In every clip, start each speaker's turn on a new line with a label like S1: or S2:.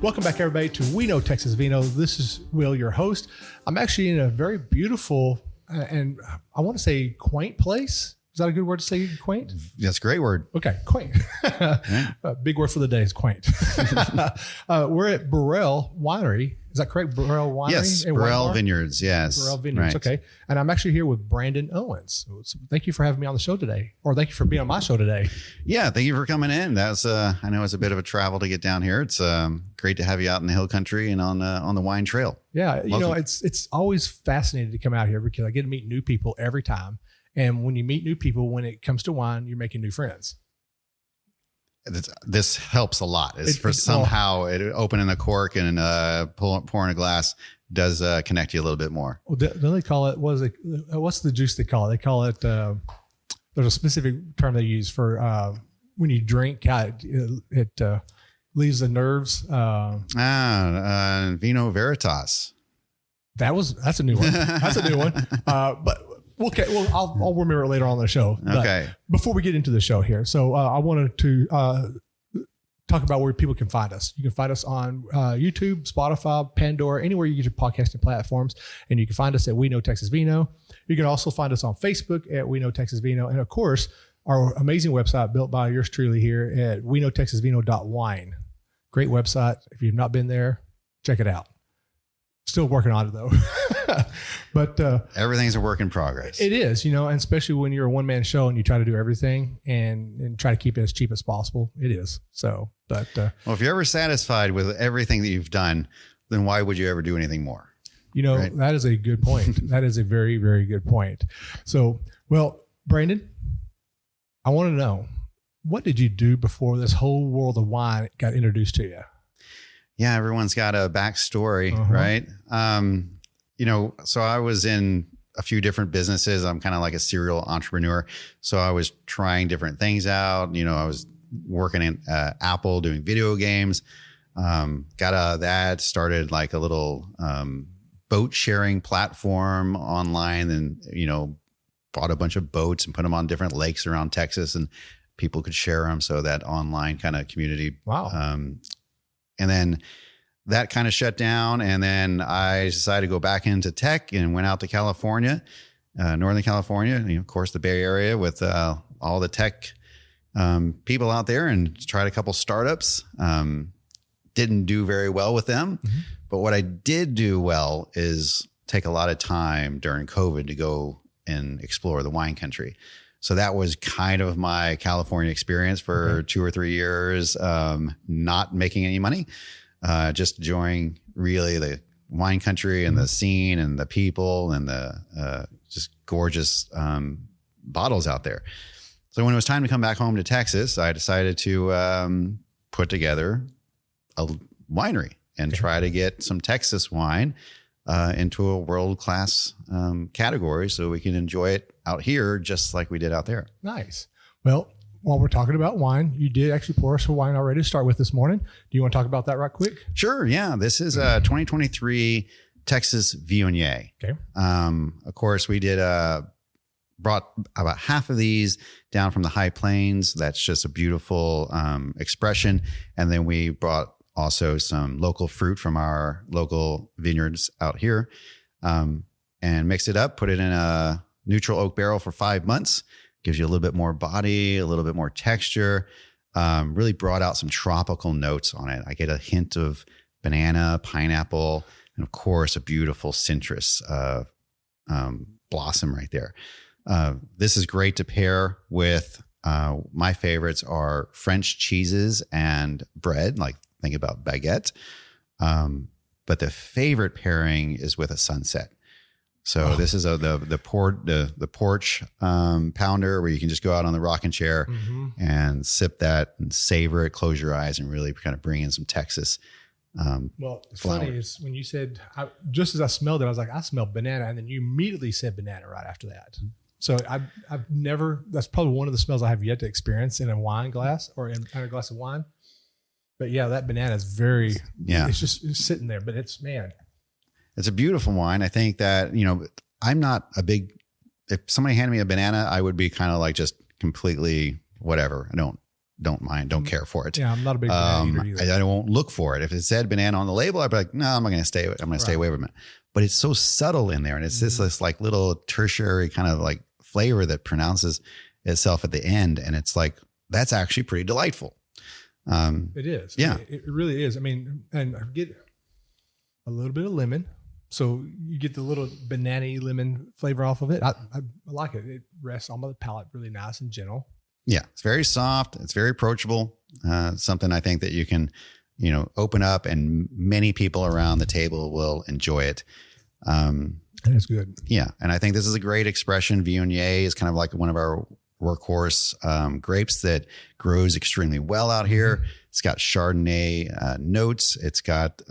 S1: Welcome back, everybody, to We Know Texas Vino. This is Will, your host. I'm actually in a very beautiful and I want to say quaint place. Is that a good word to say, quaint?
S2: That's a great word.
S1: Okay, quaint. Big word for the day is quaint. We're at Barelle Winery. Is that correct? Barelle Winery?
S2: Yes, Barelle Vineyards. Yes.
S1: Barelle Vineyards,
S2: right.
S1: Okay. And I'm actually here with Brandon Owens. So thank you for having me on the show today, or thank you for being on my show today.
S2: Yeah, thank you for coming in. That's I know it's a bit of a travel to get down here. It's great to have you out in the hill country and on the wine trail.
S1: Yeah, you
S2: Welcome.
S1: know, it's always fascinating to come out here because I get to meet new people every time. And when you meet new people, when it comes to wine, you're making new friends.
S2: This helps a lot. Opening a cork and pouring a glass does connect you a little bit more.
S1: Well, don't they call it, what's the juice they call it? They call it, there's a specific term they use for when you drink, it leaves the nerves.
S2: Vino Veritas.
S1: That's a new one. That's a new one. But okay, well, I'll remember it later on in the show.
S2: Okay.
S1: Before we get into the show here, so I wanted to talk about where people can find us. You can find us on YouTube, Spotify, Pandora, anywhere you get your podcasting platforms, and you can find us at We Know Texas Vino. You can also find us on Facebook at We Know Texas Vino, and of course, our amazing website built by yours truly here at weknowtexasvino.wine. Great website. If you've not been there, check it out. Still working on it though. But
S2: everything's a work in progress.
S1: It is, you know, and especially when you're a one-man show and you try to do everything and try to keep it as cheap as possible. It is. So, but
S2: well, if you're ever satisfied with everything that you've done, then why would you ever do anything more?
S1: You know, right? That is a good point. That is a very, very good point. So, well, Brandon, I want to know, what did you do before this whole world of wine got introduced to you?
S2: Yeah, everyone's got a backstory, right? You know, so I was in a few different businesses. I'm kind of like a serial entrepreneur. So I was trying different things out. You know, I was working in Apple doing video games. Got out of that, started like a little boat sharing platform online, and, you know, bought a bunch of boats and put them on different lakes around Texas, and people could share them. So that online kind of community.
S1: Wow.
S2: And then that kind of shut down. And then I decided to go back into tech and went out to California, Northern California, and of course the Bay Area, with all the tech people out there, and tried a couple startups. Didn't do very well with them. Mm-hmm. But what I did do well is take a lot of time during COVID to go and explore the wine country. So that was kind of my California experience for 2 or 3 years, not making any money, just enjoying really the wine country and the scene and the people and the just gorgeous bottles out there. So when it was time to come back home to Texas, I decided to put together a winery and try to get some Texas wine into a world-class category so we can enjoy it out here just like we did out there.
S1: Nice. Well, while we're talking about wine, you did actually pour us a wine already to start with this morning. Do you want to talk about that right quick?
S2: Sure. Yeah. This is a 2023 Texas Viognier.
S1: Okay.
S2: Of course, we did brought about half of these down from the High Plains. That's just a beautiful expression. And then we brought also some local fruit from our local vineyards out here, and mixed it up, put it in a neutral oak barrel for 5 months. Gives you a little bit more body, a little bit more texture. Really brought out some tropical notes on it. I get a hint of banana, pineapple, and of course a beautiful citrus blossom right there. This is great to pair with, my favorites are French cheeses and bread, like think about baguette. But the favorite pairing is with a sunset. So this is the porch pounder, where you can just go out on the rocking chair and sip that and savor it, close your eyes, and really kind of bring in some Texas.
S1: Well, it's funny is when you said, just as I smelled it, I was like, I smell banana. And then you immediately said banana right after that. So I've never, that's probably one of the smells I have yet to experience in a wine glass or in a glass of wine. But yeah, that banana is very, it's just sitting there, but it's a
S2: beautiful wine. I think that, you know, I'm not a big, if somebody handed me a banana, I would be kind of like just completely whatever. I don't don't care for it.
S1: Yeah, I'm not a big banana eater either.
S2: I won't look for it. If it said banana on the label, I'd be like, no, I'm not going to stay. I'm going to stay away from it. But it's so subtle in there, and it's this like little tertiary kind of like flavor that pronounces itself at the end, and it's like that's actually pretty delightful.
S1: It is.
S2: Yeah,
S1: I mean, it really is. I mean, and I get a little bit of lemon, so you get the little banana lemon flavor off of it. I like it. It rests on the palate really nice and gentle.
S2: Yeah, it's very soft. It's very approachable. Something I think that you can, open up, and many people around the table will enjoy it.
S1: That's good.
S2: Yeah, and I think this is a great expression. Viognier is kind of like one of our workhorse grapes that grows extremely well out here. It's got Chardonnay notes. It's got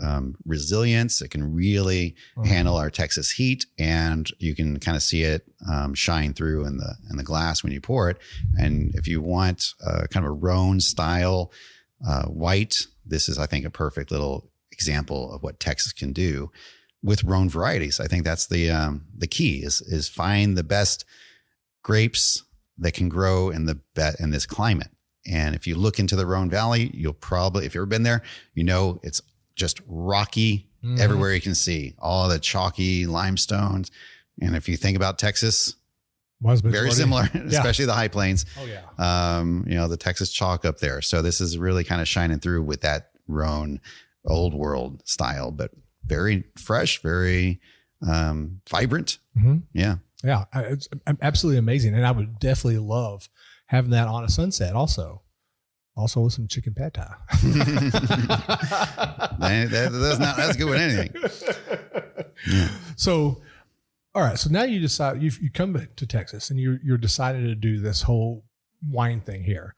S2: resilience. It can really handle our Texas heat, and you can kind of see it shine through in the glass when you pour it. And if you want kind of a Rhone style white, this is, I think, a perfect little example of what Texas can do with Rhone varieties. I think that's the key is find the best grapes that can grow in this climate. And if you look into the Rhone Valley, you'll probably, if you've ever been there, it's just rocky everywhere you can see, all the chalky limestones. And if you think about Texas, very similar, especially the high plains.
S1: Oh yeah.
S2: The Texas chalk up there. So this is really kind of shining through with that Rhone old world style, but very fresh, very vibrant. Yeah.
S1: Yeah, it's absolutely amazing. And I would definitely love having that on a sunset also with some chicken pad thai.
S2: That's not as good with anything. Yeah.
S1: So, all right. So now you decide you come back to Texas and you're decided to do this whole wine thing here.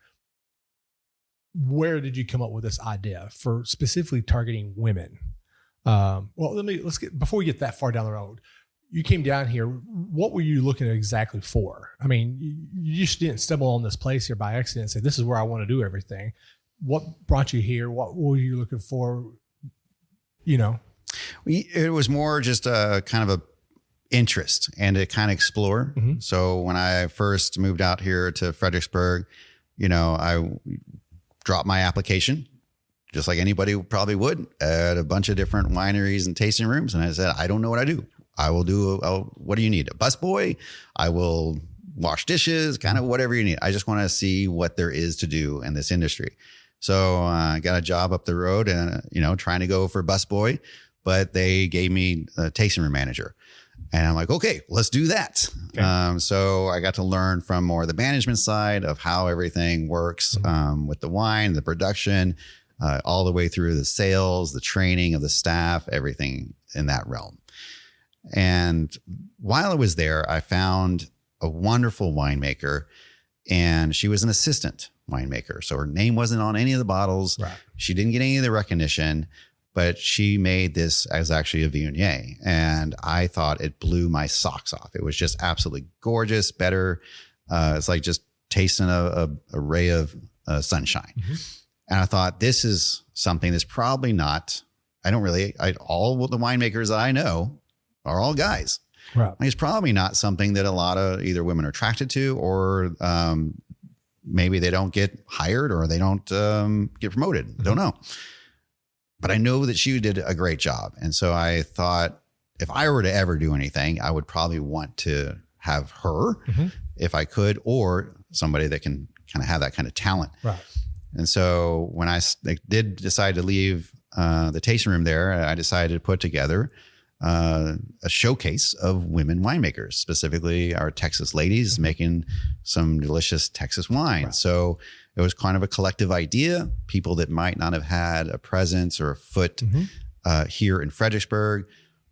S1: Where did you come up with this idea for specifically targeting women? Before we get that far down the road, you came down here. What were you looking at exactly for? I mean, you just didn't stumble on this place here by accident and say, this is where I want to do everything. What brought you here? What were you looking for?
S2: It was more just a kind of a interest and to kind of explore. So when I first moved out here to Fredericksburg, I dropped my application, just like anybody probably would, at a bunch of different wineries and tasting rooms. And I said, I don't know what I do. I will do, what do you need? A busboy? I will wash dishes, kind of whatever you need. I just want to see what there is to do in this industry. So I got a job up the road and, trying to go for busboy, but they gave me a tasting room manager. And I'm like, okay, let's do that. Okay. So I got to learn from more the management side of how everything works with the wine, the production, all the way through the sales, the training of the staff, everything in that realm. And while I was there, I found a wonderful winemaker, and she was an assistant winemaker. So her name wasn't on any of the bottles. Right. She didn't get any of the recognition, but she made this as actually a Viognier. And I thought it blew my socks off. It was just absolutely gorgeous, better. It's like just tasting a ray of sunshine. And I thought, this is something that's probably not, all the winemakers that I know are all guys. Right. It's probably not something that a lot of either women are attracted to, or maybe they don't get hired, or they don't get promoted. I don't know. But I know that she did a great job. And so I thought, if I were to ever do anything, I would probably want to have her if I could, or somebody that can kind of have that kind of talent. Right. And so when I did decide to leave the tasting room there, I decided to put together a showcase of women winemakers, specifically our Texas ladies making some delicious Texas wine. Right. So it was kind of a collective idea, people that might not have had a presence or a foot here in Fredericksburg.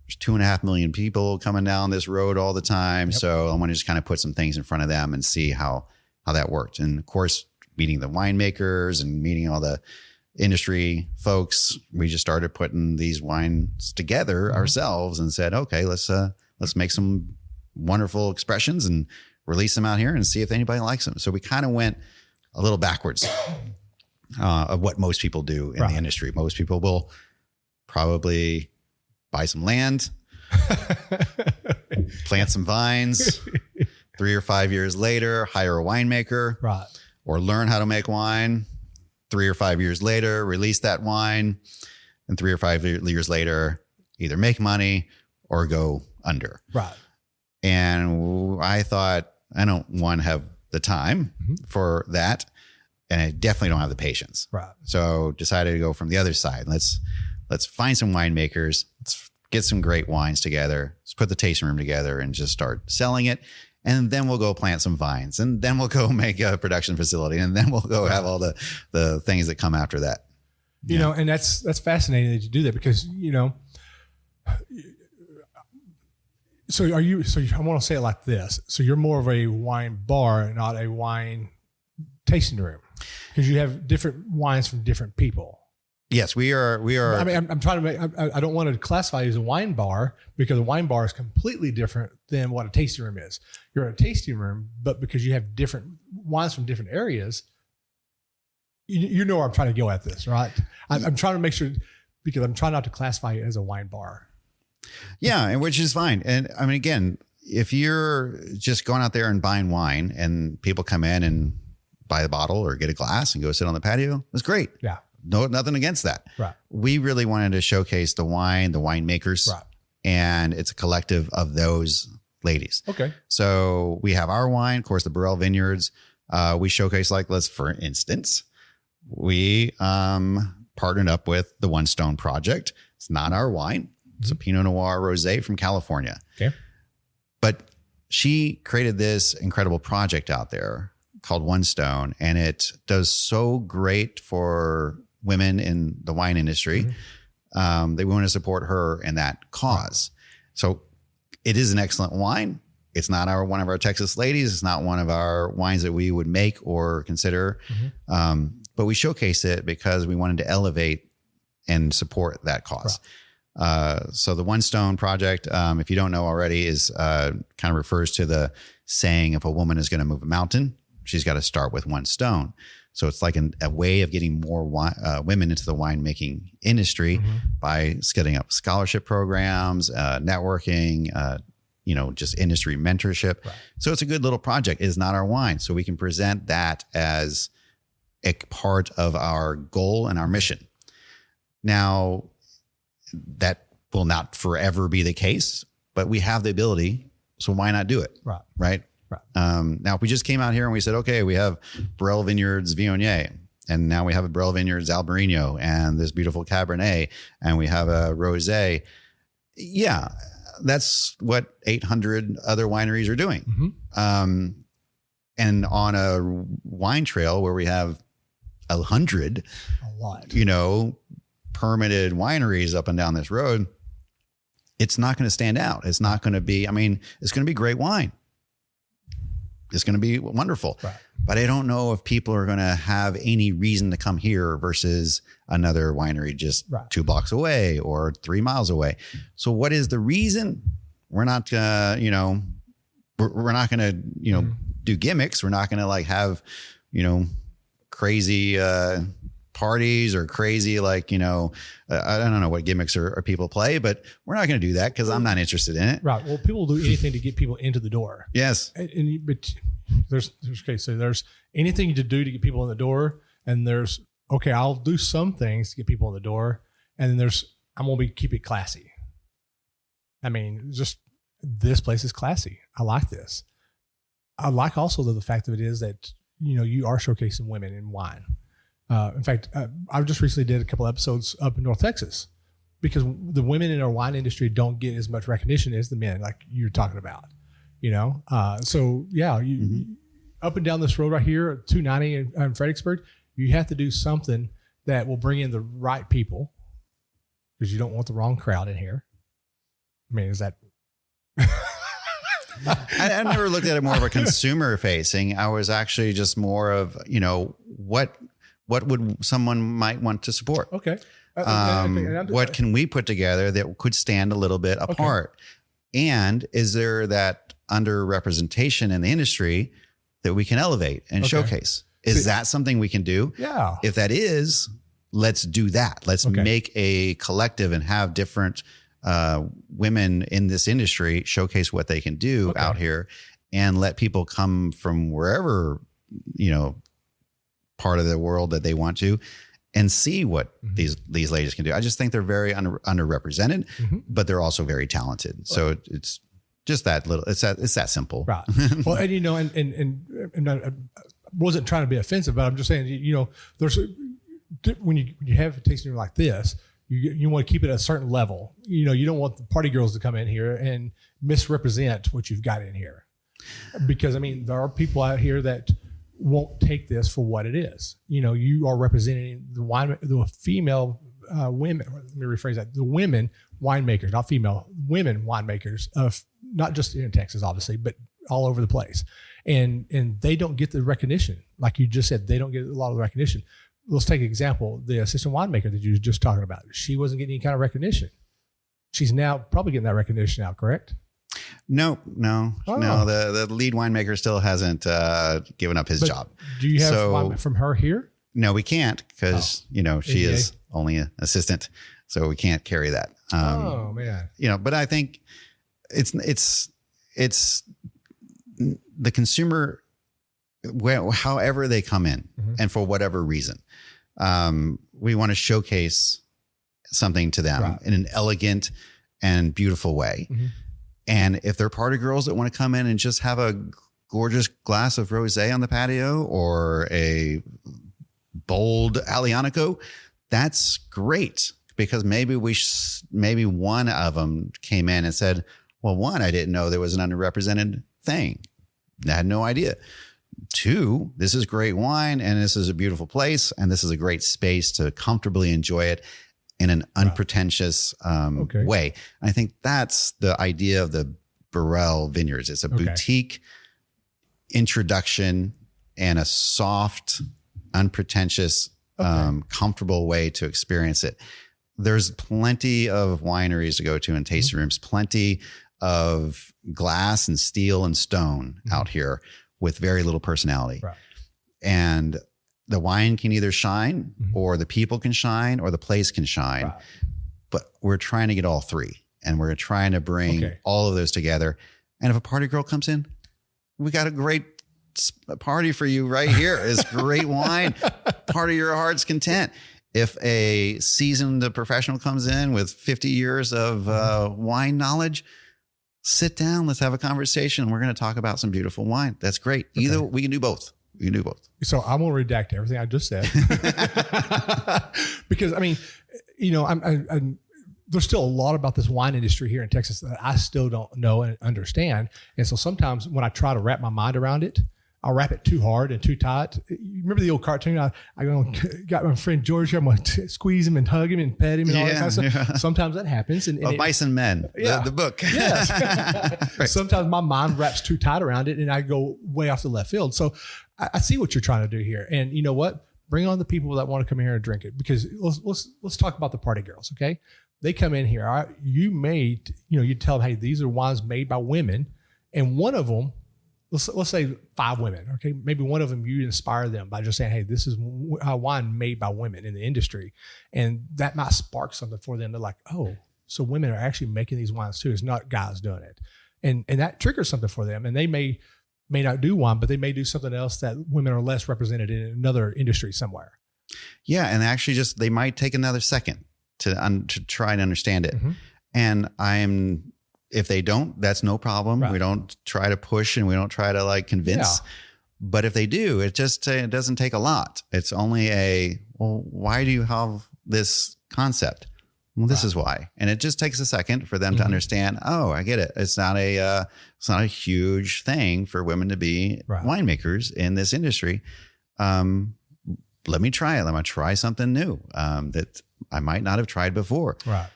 S2: There's 2.5 million people coming down this road all the time. Yep. So I want to just kind of put some things in front of them and see how that worked. And of course, meeting the winemakers and meeting all the industry folks, we just started putting these wines together ourselves and said, okay, let's make some wonderful expressions and release them out here and see if anybody likes them. So we kind of went a little backwards of what most people do in the industry. Most people will probably buy some land, plant some vines, 3 or 5 years later, hire a winemaker, or learn how to make wine, 3 or 5 years later, release that wine, and 3 or 5 years later, either make money or go under.
S1: Right.
S2: And I thought, I don't have the time for that. And I definitely don't have the patience.
S1: Right.
S2: So decided to go from the other side. Let's find some winemakers. Let's get some great wines together. Let's put the tasting room together and just start selling it. And then we'll go plant some vines, and then we'll go make a production facility, and then we'll go have all the things that come after that.
S1: You know, and that's fascinating that you do that, because, you know, so I want to say it like this. So you're more of a wine bar, not a wine tasting room, because you have different wines from different people.
S2: Yes, we are.
S1: I mean, I'm trying to make, I don't want to classify you as a wine bar, because a wine bar is completely different than what a tasting room is. You're in a tasting room, but because you have different wines from different areas, you know where I'm trying to go at this, right? I'm trying to make sure, because I'm trying not to classify it as a wine bar.
S2: Yeah, and which is fine. And I mean, again, if you're just going out there and buying wine, and people come in and buy a bottle or get a glass and go sit on the patio, that's great.
S1: Yeah.
S2: No, nothing against that.
S1: Right.
S2: We really wanted to showcase the winemakers,
S1: right.
S2: And it's a collective of those ladies.
S1: Okay.
S2: So we have our wine, of course, the Barelle Vineyards. We showcase, like, for instance, we partnered up with the One Stone Project. It's not our wine. It's a Pinot Noir rosé from California.
S1: Okay.
S2: But she created this incredible project out there called One Stone, and it does so great for women in the wine industry. They want to support her in that cause. So it is an excellent wine. It's not one of our Texas ladies. It's not one of our wines that we would make or consider. But we showcase it because we wanted to elevate and support that cause. So the One Stone Project, if you don't know already, is kind of refers to the saying, if a woman is going to move a mountain, she's got to start with one stone. So it's like a way of getting more women into the winemaking industry by setting up scholarship programs, networking, just industry mentorship. Right. So it's a good little project. It is not our wine. So we can present that as a part of our goal and our mission. Now, that will not forever be the case, but we have the ability. So why not do it? Right. Right. Now, if we just came out here and we said, okay, we have Barelle Vineyards Viognier, and now we have a Barelle Vineyards Albarino and this beautiful Cabernet, and we have a rosé. Yeah, that's what 800 other wineries are doing. And on a wine trail where we have 100, permitted wineries up and down this road, it's not going to stand out. It's not going to be, it's going to be great wine. It's going to be wonderful, right. But I don't know if people are going to have any reason to come here versus another winery just 2 blocks away or 3 miles away. So what is the reason? We're not, we're not going to, do gimmicks. We're not going to have, crazy, parties or crazy, I don't know what gimmicks are people play, but we're not going to do that because I'm not interested in it. Right.
S1: Well, people will do anything to get people into the door.
S2: Yes.
S1: But there's anything to do to get people in the door, and I'll do some things to get people in the door, and then I'm going to keep it classy. Just this place is classy. I like this. I like also the fact of it is that, you are showcasing women in wine. In fact, I just recently did a couple episodes up in North Texas, because the women in our wine industry don't get as much recognition as the men, like you're talking about, So yeah, up and down this road right here at 290 in Fredericksburg, you have to do something that will bring in the right people, because you don't want the wrong crowd in here. Is that?
S2: I never looked at it more of a consumer facing. I was actually just more of, what would someone might want to support?
S1: Okay.
S2: What can we put together that could stand a little bit apart? Okay. And is there that underrepresentation in the industry that we can elevate and showcase? Is that something we can do?
S1: Yeah.
S2: If that is, let's do that. Let's make a collective and have different women in this industry showcase what they can do out here, and let people come from wherever, part of the world that they want to, and see what these ladies can do. I just think they're very underrepresented, but they're also very talented. So it's just that little. It's that simple.
S1: Right. Well, and you know, and I wasn't trying to be offensive, but I'm just saying, you know, there's when you have a tasting room like this, you want to keep it at a certain level. You know, you don't want the party girls to come in here and misrepresent what you've got in here, because I mean, there are people out here that won't take this for what it is. You know, you are representing the female women. Let me rephrase that: the women winemakers, not female, women winemakers of not just in Texas, obviously, but all over the place. And they don't get the recognition, like you just said. They don't get a lot of the recognition. Let's take an example: the assistant winemaker that you were just talking about. She wasn't getting any kind of recognition. She's now probably getting that recognition now, correct?
S2: No. The lead winemaker still hasn't given up his job.
S1: Do you have wine from her here?
S2: No, we can't, because you know, she is only an assistant, so we can't carry that.
S1: Oh man.
S2: You know, but I think it's the consumer, however they come in, and for whatever reason, we want to showcase something to them in an elegant and beautiful way. And if they're party girls that want to come in and just have a gorgeous glass of rosé on the patio or a bold Alianico, that's great, because maybe one of them came in and said, well, one, I didn't know there was an underrepresented thing. I had no idea. Two, this is great wine, and this is a beautiful place, and this is a great space to comfortably enjoy it in an unpretentious way. I think that's the idea of the Barelle Vineyards. It's a boutique introduction and a soft, unpretentious, comfortable way to experience it. There's plenty of wineries to go to and tasting rooms, plenty of glass and steel and stone out here with very little personality. Right. And the wine can either shine or the people can shine or the place can shine. Right. But we're trying to get all three, and we're trying to bring all of those together. And if a party girl comes in, we got a great party for you right here. It's great wine, part of your heart's content. If a seasoned professional comes in with 50 years of wine knowledge, sit down, let's have a conversation. We're going to talk about some beautiful wine. That's great. Either we can do both. We can do both. So
S1: I'm going to redact everything I just said because I mean, you know, I'm there's still a lot about this wine industry here in Texas that I still don't know and understand. And so sometimes when I try to wrap my mind around it, I'll wrap it too hard and too tight. You remember the old cartoon? I got my friend George here. I'm going to squeeze him and hug him and pet him and all that kind of stuff. Yeah. Sometimes that happens. And
S2: Mice and Men, the book.
S1: Yes. Right. Sometimes my mind wraps too tight around it and I go way off the left field. So I see what you're trying to do here. And you know what? Bring on the people that want to come here and drink it, because let's talk about the party girls. Okay. They come in here. You tell them, hey, these are wines made by women. And one of them, let's say 5 women. Okay. Maybe one of them, you inspire them by just saying, hey, this is a wine made by women in the industry. And that might spark something for them. They're like, oh, so women are actually making these wines too. It's not guys doing it. And that triggers something for them. And they may not do wine, but they may do something else that women are less represented in another industry somewhere.
S2: Yeah. And actually they might take another second to try and understand it. And if they don't, that's no problem. Right. We don't try to push and we don't try to convince. Yeah. But if they do, it doesn't take a lot. It's only why do you have this concept? Well, this is why. And it just takes a second for them to understand, oh, I get it. It's not a huge thing for women to be winemakers in this industry. Let me try it. Let me try something new that I might not have tried before. Right.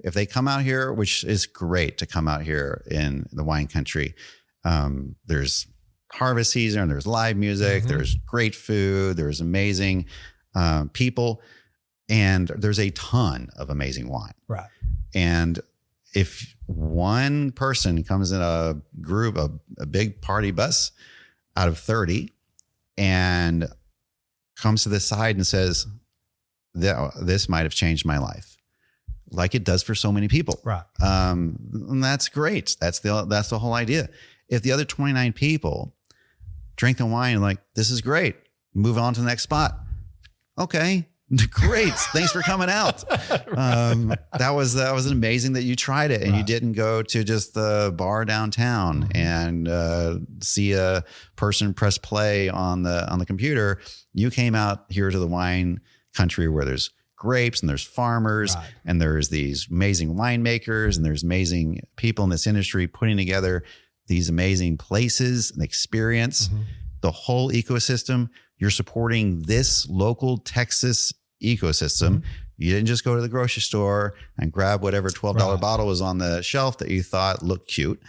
S2: If they come out here, which is great to come out here in the wine country, there's harvest season, there's live music, there's great food, there's amazing people, and there's a ton of amazing wine. Right. And if one person comes in a group, a big party bus out of 30 and comes to the side and says, this might have changed my life, like it does for so many people. Right. And that's great. That's the whole idea. If the other 29 people drink the wine and this is great, move on to the next spot. Okay. Great. Thanks for coming out. That was amazing that you tried it and
S1: Right.
S2: you didn't go to just the bar downtown and see a person press play on the computer. You came out here to the wine country where there's grapes and there's farmers
S1: Right.
S2: and there's these amazing winemakers and there's amazing people in this industry putting together these amazing places and experience. The whole ecosystem. You're supporting this local Texas ecosystem. You didn't just go to the grocery store and grab whatever $12
S1: Right.
S2: bottle was on the shelf that you thought looked cute,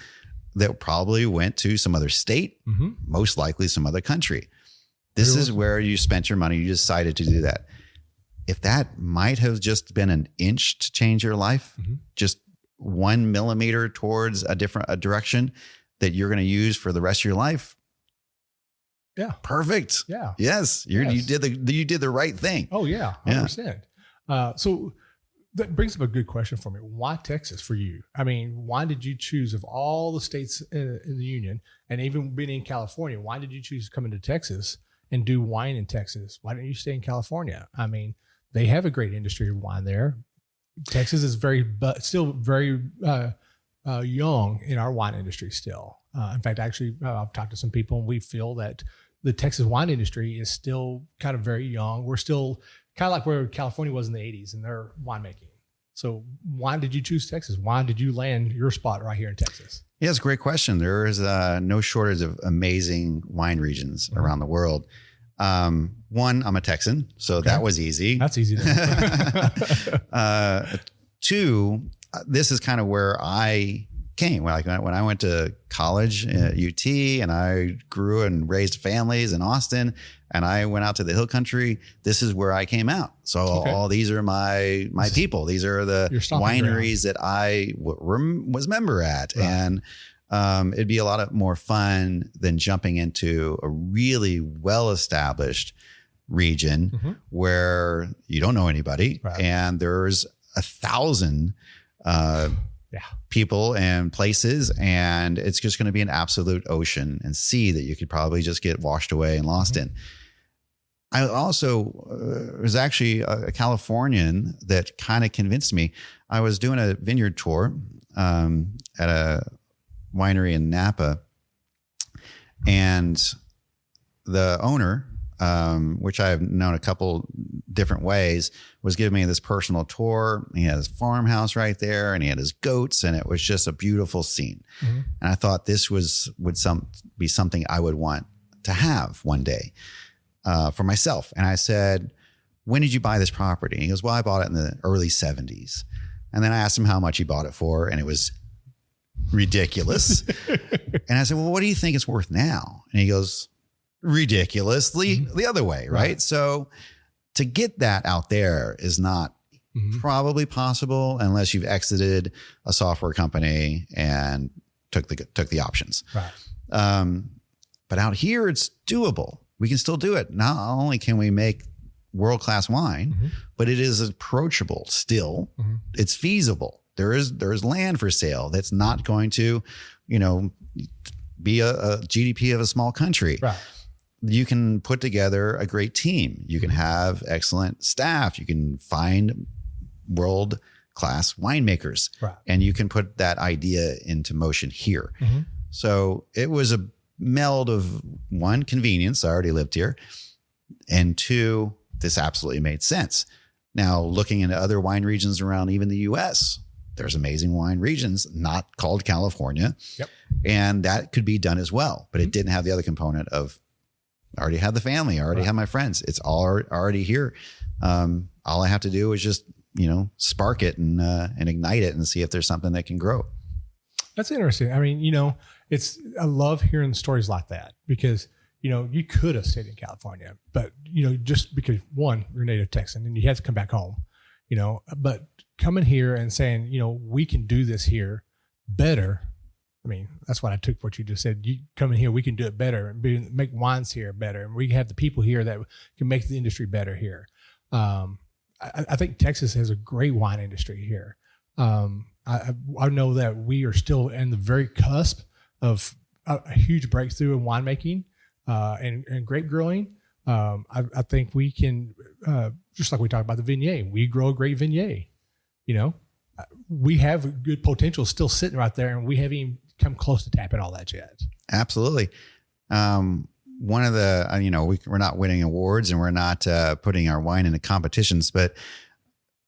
S2: that probably went to some other state, most likely some other country. This is where you spent your money. You decided to do that. If that might have just been an inch to change your life, just 1 millimeter towards a direction that you're going to use for the rest of your life.
S1: Yeah.
S2: Perfect.
S1: Yeah.
S2: Yes. You did the right thing.
S1: Oh yeah. 100%. So that brings up a good question for me. Why Texas for you? I mean, why did you choose of all the states in the union and even being in California, why did you choose to come into Texas and do wine in Texas? Why didn't you stay in California? I mean, they have a great industry of wine there. Texas is still very young in our wine industry still. In fact, actually, I've talked to some people and we feel that the Texas wine industry is still kind of very young. We're still kind of like where California was in the 80s in their winemaking. So why did you choose Texas? Why did you land your spot right here in Texas?
S2: Yeah, it's a great question. There is no shortage of amazing wine regions around the world. One, I'm a Texan, so that was easy.
S1: That's easy.
S2: Two, this is kind of where I came. When I went to college at UT and I grew and raised families in Austin and I went out to the hill country, this is where I came out. So all these are my people. These are the wineries that I was member at. Right. And it'd be a lot more fun than jumping into a really well-established region where you don't know anybody and there's 1,000 people and places, and it's just going to be an absolute ocean and sea that you could probably just get washed away and lost in. I also was actually a Californian that kind of convinced me. I was doing a vineyard tour at a winery in Napa, and the owner, which I've known a couple different ways, was giving me this personal tour. He had his farmhouse right there and he had his goats and it was just a beautiful scene. And I thought this would be something I would want to have one day for myself. And I said, when did you buy this property? And he goes, well, I bought it in the early 70s. And then I asked him how much he bought it for, and it was ridiculous. And I said, well, what do you think it's worth now? And he goes, ridiculously the other way, right? So to get that out there is not probably possible unless you've exited a software company and took the options. Right. But out here, it's doable. We can still do it. Not only can we make world-class wine, but it is approachable still. It's feasible. There's land for sale that's not going to, be a GDP of a small country. Right. You can put together a great team. You can have excellent staff. You can find world-class winemakers, and you can put that idea into motion here. So it was a meld of one, convenience. I already lived here. And two, this absolutely made sense. Now, looking into other wine regions around even the US, there's amazing wine regions not called California. And that could be done as well. But it didn't have the other component of, I already have the family. I already have my friends. It's all already here. All I have to do is just, spark it and ignite it and see if there's something that can grow.
S1: That's interesting. I mean, I love hearing stories like that because, you could have stayed in California, but, just because one, you're a native Texan and you had to come back home, but coming here and saying, we can do this here better. I mean, that's what I took what you just said. You come in here, we can do it better and make wines here better. And we have the people here that can make the industry better here. I think Texas has a great wine industry here. I know that we are still in the very cusp of a huge breakthrough in winemaking and grape growing. I think we can, just like we talked about the Viognier, we grow a great Viognier. We have good potential still sitting right there, and we haven't even come close to tapping all that yet.
S2: Absolutely. One of the, we're not winning awards and we're not putting our wine into competitions, but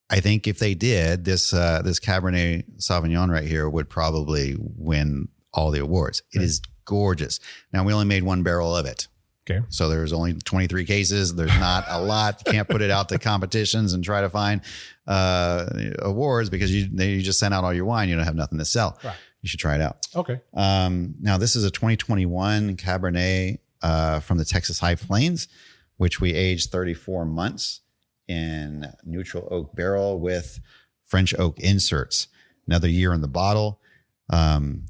S2: I think if they did, this Cabernet Sauvignon right here would probably win all the awards. It is gorgeous. Now, we only made one barrel of it.
S1: Okay.
S2: So there's only 23 cases. There's not a lot. You can't put it out to competitions and try to find awards because you just sent out all your wine. You don't have nothing to sell. Right. You should try it out.
S1: Okay.
S2: Now, this is a 2021 Cabernet from the Texas High Plains, which we aged 34 months in neutral oak barrel with French oak inserts. Another year in the bottle.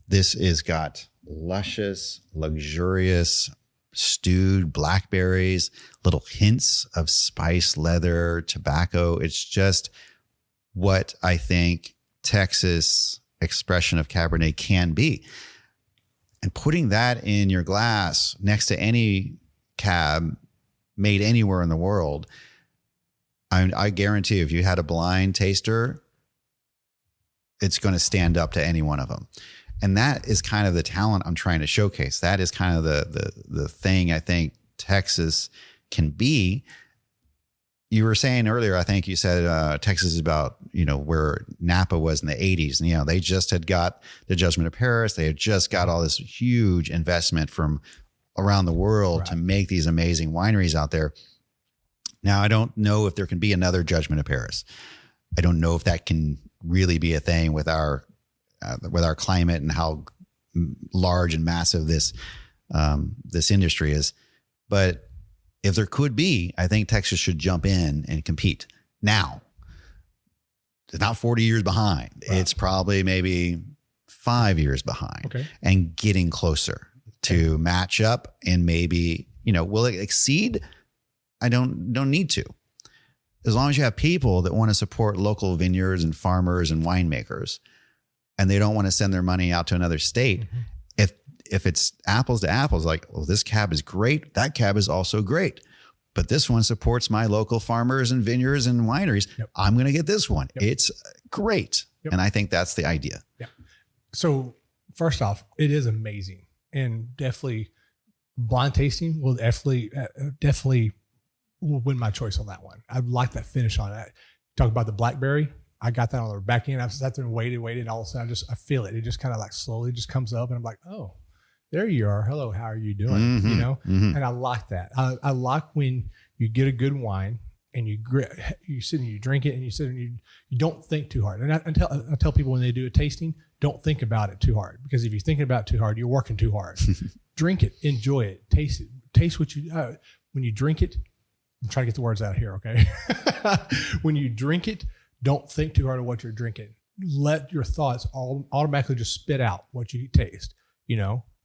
S2: This is got luscious, luxurious, stewed blackberries, little hints of spice, leather, tobacco. It's just what I think Texas expression of Cabernet can be. And putting that in your glass next to any cab made anywhere in the world, I guarantee if you had a blind taster, it's going to stand up to any one of them. And that is kind of the talent I'm trying to showcase. That is kind of the thing I think Texas can be. You were saying earlier, I think you said Texas is about, where Napa was in the 80s. And, they just had got the Judgment of Paris. They had just got all this huge investment from around the world to make these amazing wineries out there. Now, I don't know if there can be another Judgment of Paris. I don't know if that can really be a thing with our climate and how large and massive this industry is. But if there could be, I think Texas should jump in and compete now. It's not 40 years behind. Right. It's probably maybe 5 years behind and getting closer to match up, and maybe, will it exceed? I don't need to. As long as you have people that want to support local vineyards and farmers and winemakers, and they don't want to send their money out to another state. Mm-hmm. If it's apples to apples, like, well, this cab is great. That cab is also great. But this one supports my local farmers and vineyards and wineries. Yep. I'm going to get this one. Yep. It's great. Yep. And I think that's the idea.
S1: Yeah. So first off, it is amazing, and definitely blind tasting will definitely will win my choice on that one. I like that finish on that. Talk about the blackberry. I got that on the back end. I sat there and waited. And all of a sudden I feel it. It just kind of like slowly just comes up, and I'm like, oh, there you are. Hello. How are you doing?
S2: Mm-hmm. Mm-hmm.
S1: And I like that. I like when you get a good wine and you sit and you drink it, and you sit and you don't think too hard. And I tell people when they do a tasting, don't think about it too hard, because if you're thinking about it too hard, you're working too hard. Drink it, enjoy it, taste it, taste what you, when you drink it, I'm trying to get the words out here. Okay. When you drink it, don't think too hard of what you're drinking. Let your thoughts all automatically just spit out what you taste.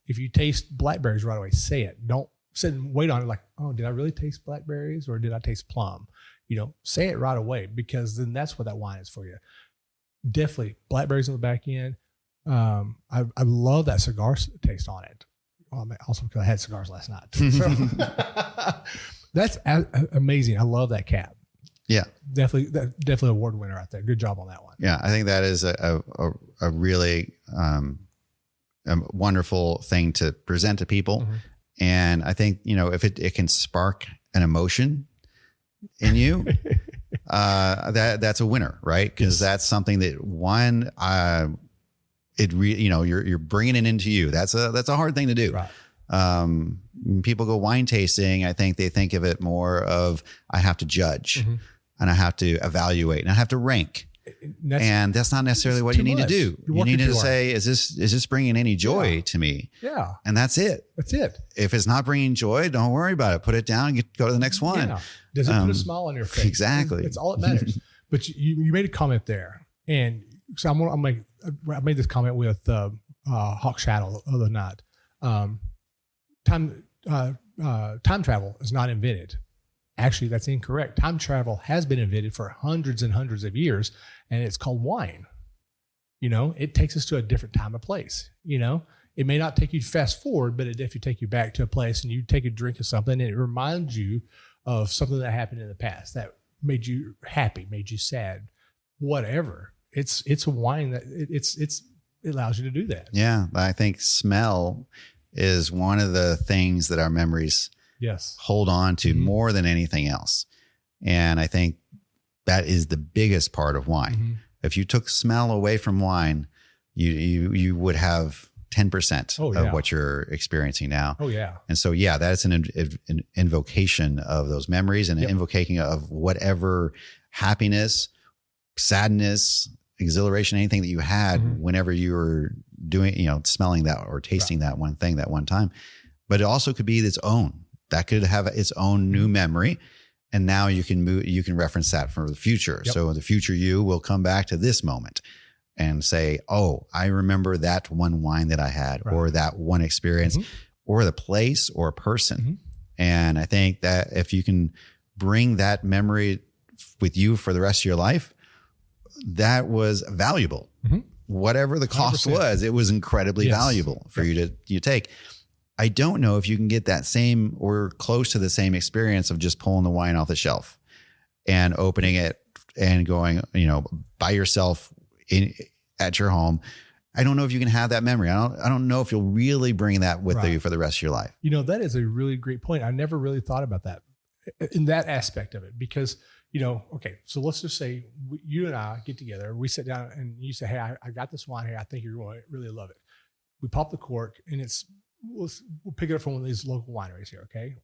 S1: If you taste blackberries right away, say it. Don't sit and wait on it like, oh, did I really taste blackberries or did I taste plum? Say it right away, because then that's what that wine is for you. Definitely blackberries on the back end. I love that cigar taste on it. Well, also because I had cigars last night too. So that's amazing. I love that cap.
S2: Yeah,
S1: definitely award winner out there. Good job on that one.
S2: Yeah, I think that is a really a wonderful thing to present to people. Mm-hmm. And I think, if it can spark an emotion in you, that's a winner, right? Because that's something that you're bringing it into you. That's a hard thing to do. Right. When people go wine tasting, I think they think of it more of, I have to judge, mm-hmm. and I have to evaluate, and I have to rank. And that's not necessarily what you need to do. You need to say, is this bringing any joy to me?
S1: Yeah.
S2: And that's it.
S1: That's it.
S2: If it's not bringing joy, don't worry about it. Put it down and go to the next one. Yeah.
S1: Does it put a smile on your face?
S2: Exactly.
S1: It's all that matters. But you made a comment there. And so I made this comment with Hawk Shadow the other night. Time travel is not invented. Actually, that's incorrect. Time travel has been invented for hundreds and hundreds of years, and it's called wine. It takes us to a different time and place. It may not take you fast forward, but it definitely take you back to a place and you take a drink of something and it reminds you of something that happened in the past that made you happy, made you sad, whatever. It's a wine that it allows you to do that.
S2: Yeah. I think smell is one of the things that our memories hold on to more than anything else. And I think that is the biggest part of wine. Mm-hmm. If you took smell away from wine, you would have 10% of what you're experiencing now.
S1: Oh yeah.
S2: And so, that's an invocation of those memories and an invocation of whatever happiness, sadness, exhilaration, anything that you had whenever you were doing, smelling that or tasting that one thing that one time. But it also could be its own. That could have its own new memory. And now you can reference that for the future. Yep. So the future you will come back to this moment and say, oh, I remember that one wine that I had or that one experience or the place or person. And I think that if you can bring that memory with you for the rest of your life, that was valuable. Whatever the cost 100%. Was, it was incredibly valuable for you to take. I don't know if you can get that same or close to the same experience of just pulling the wine off the shelf and opening it and going, by yourself at your home. I don't know if you can have that memory. I don't know if you'll really bring that with you for the rest of your life.
S1: That is a really great point. I never really thought about that in that aspect of it because, okay, so let's just say you and I get together, we sit down and you say, hey, I got this wine here. I think you're going to really love it. We pop the cork and we'll pick it up from one of these local wineries here. Okay.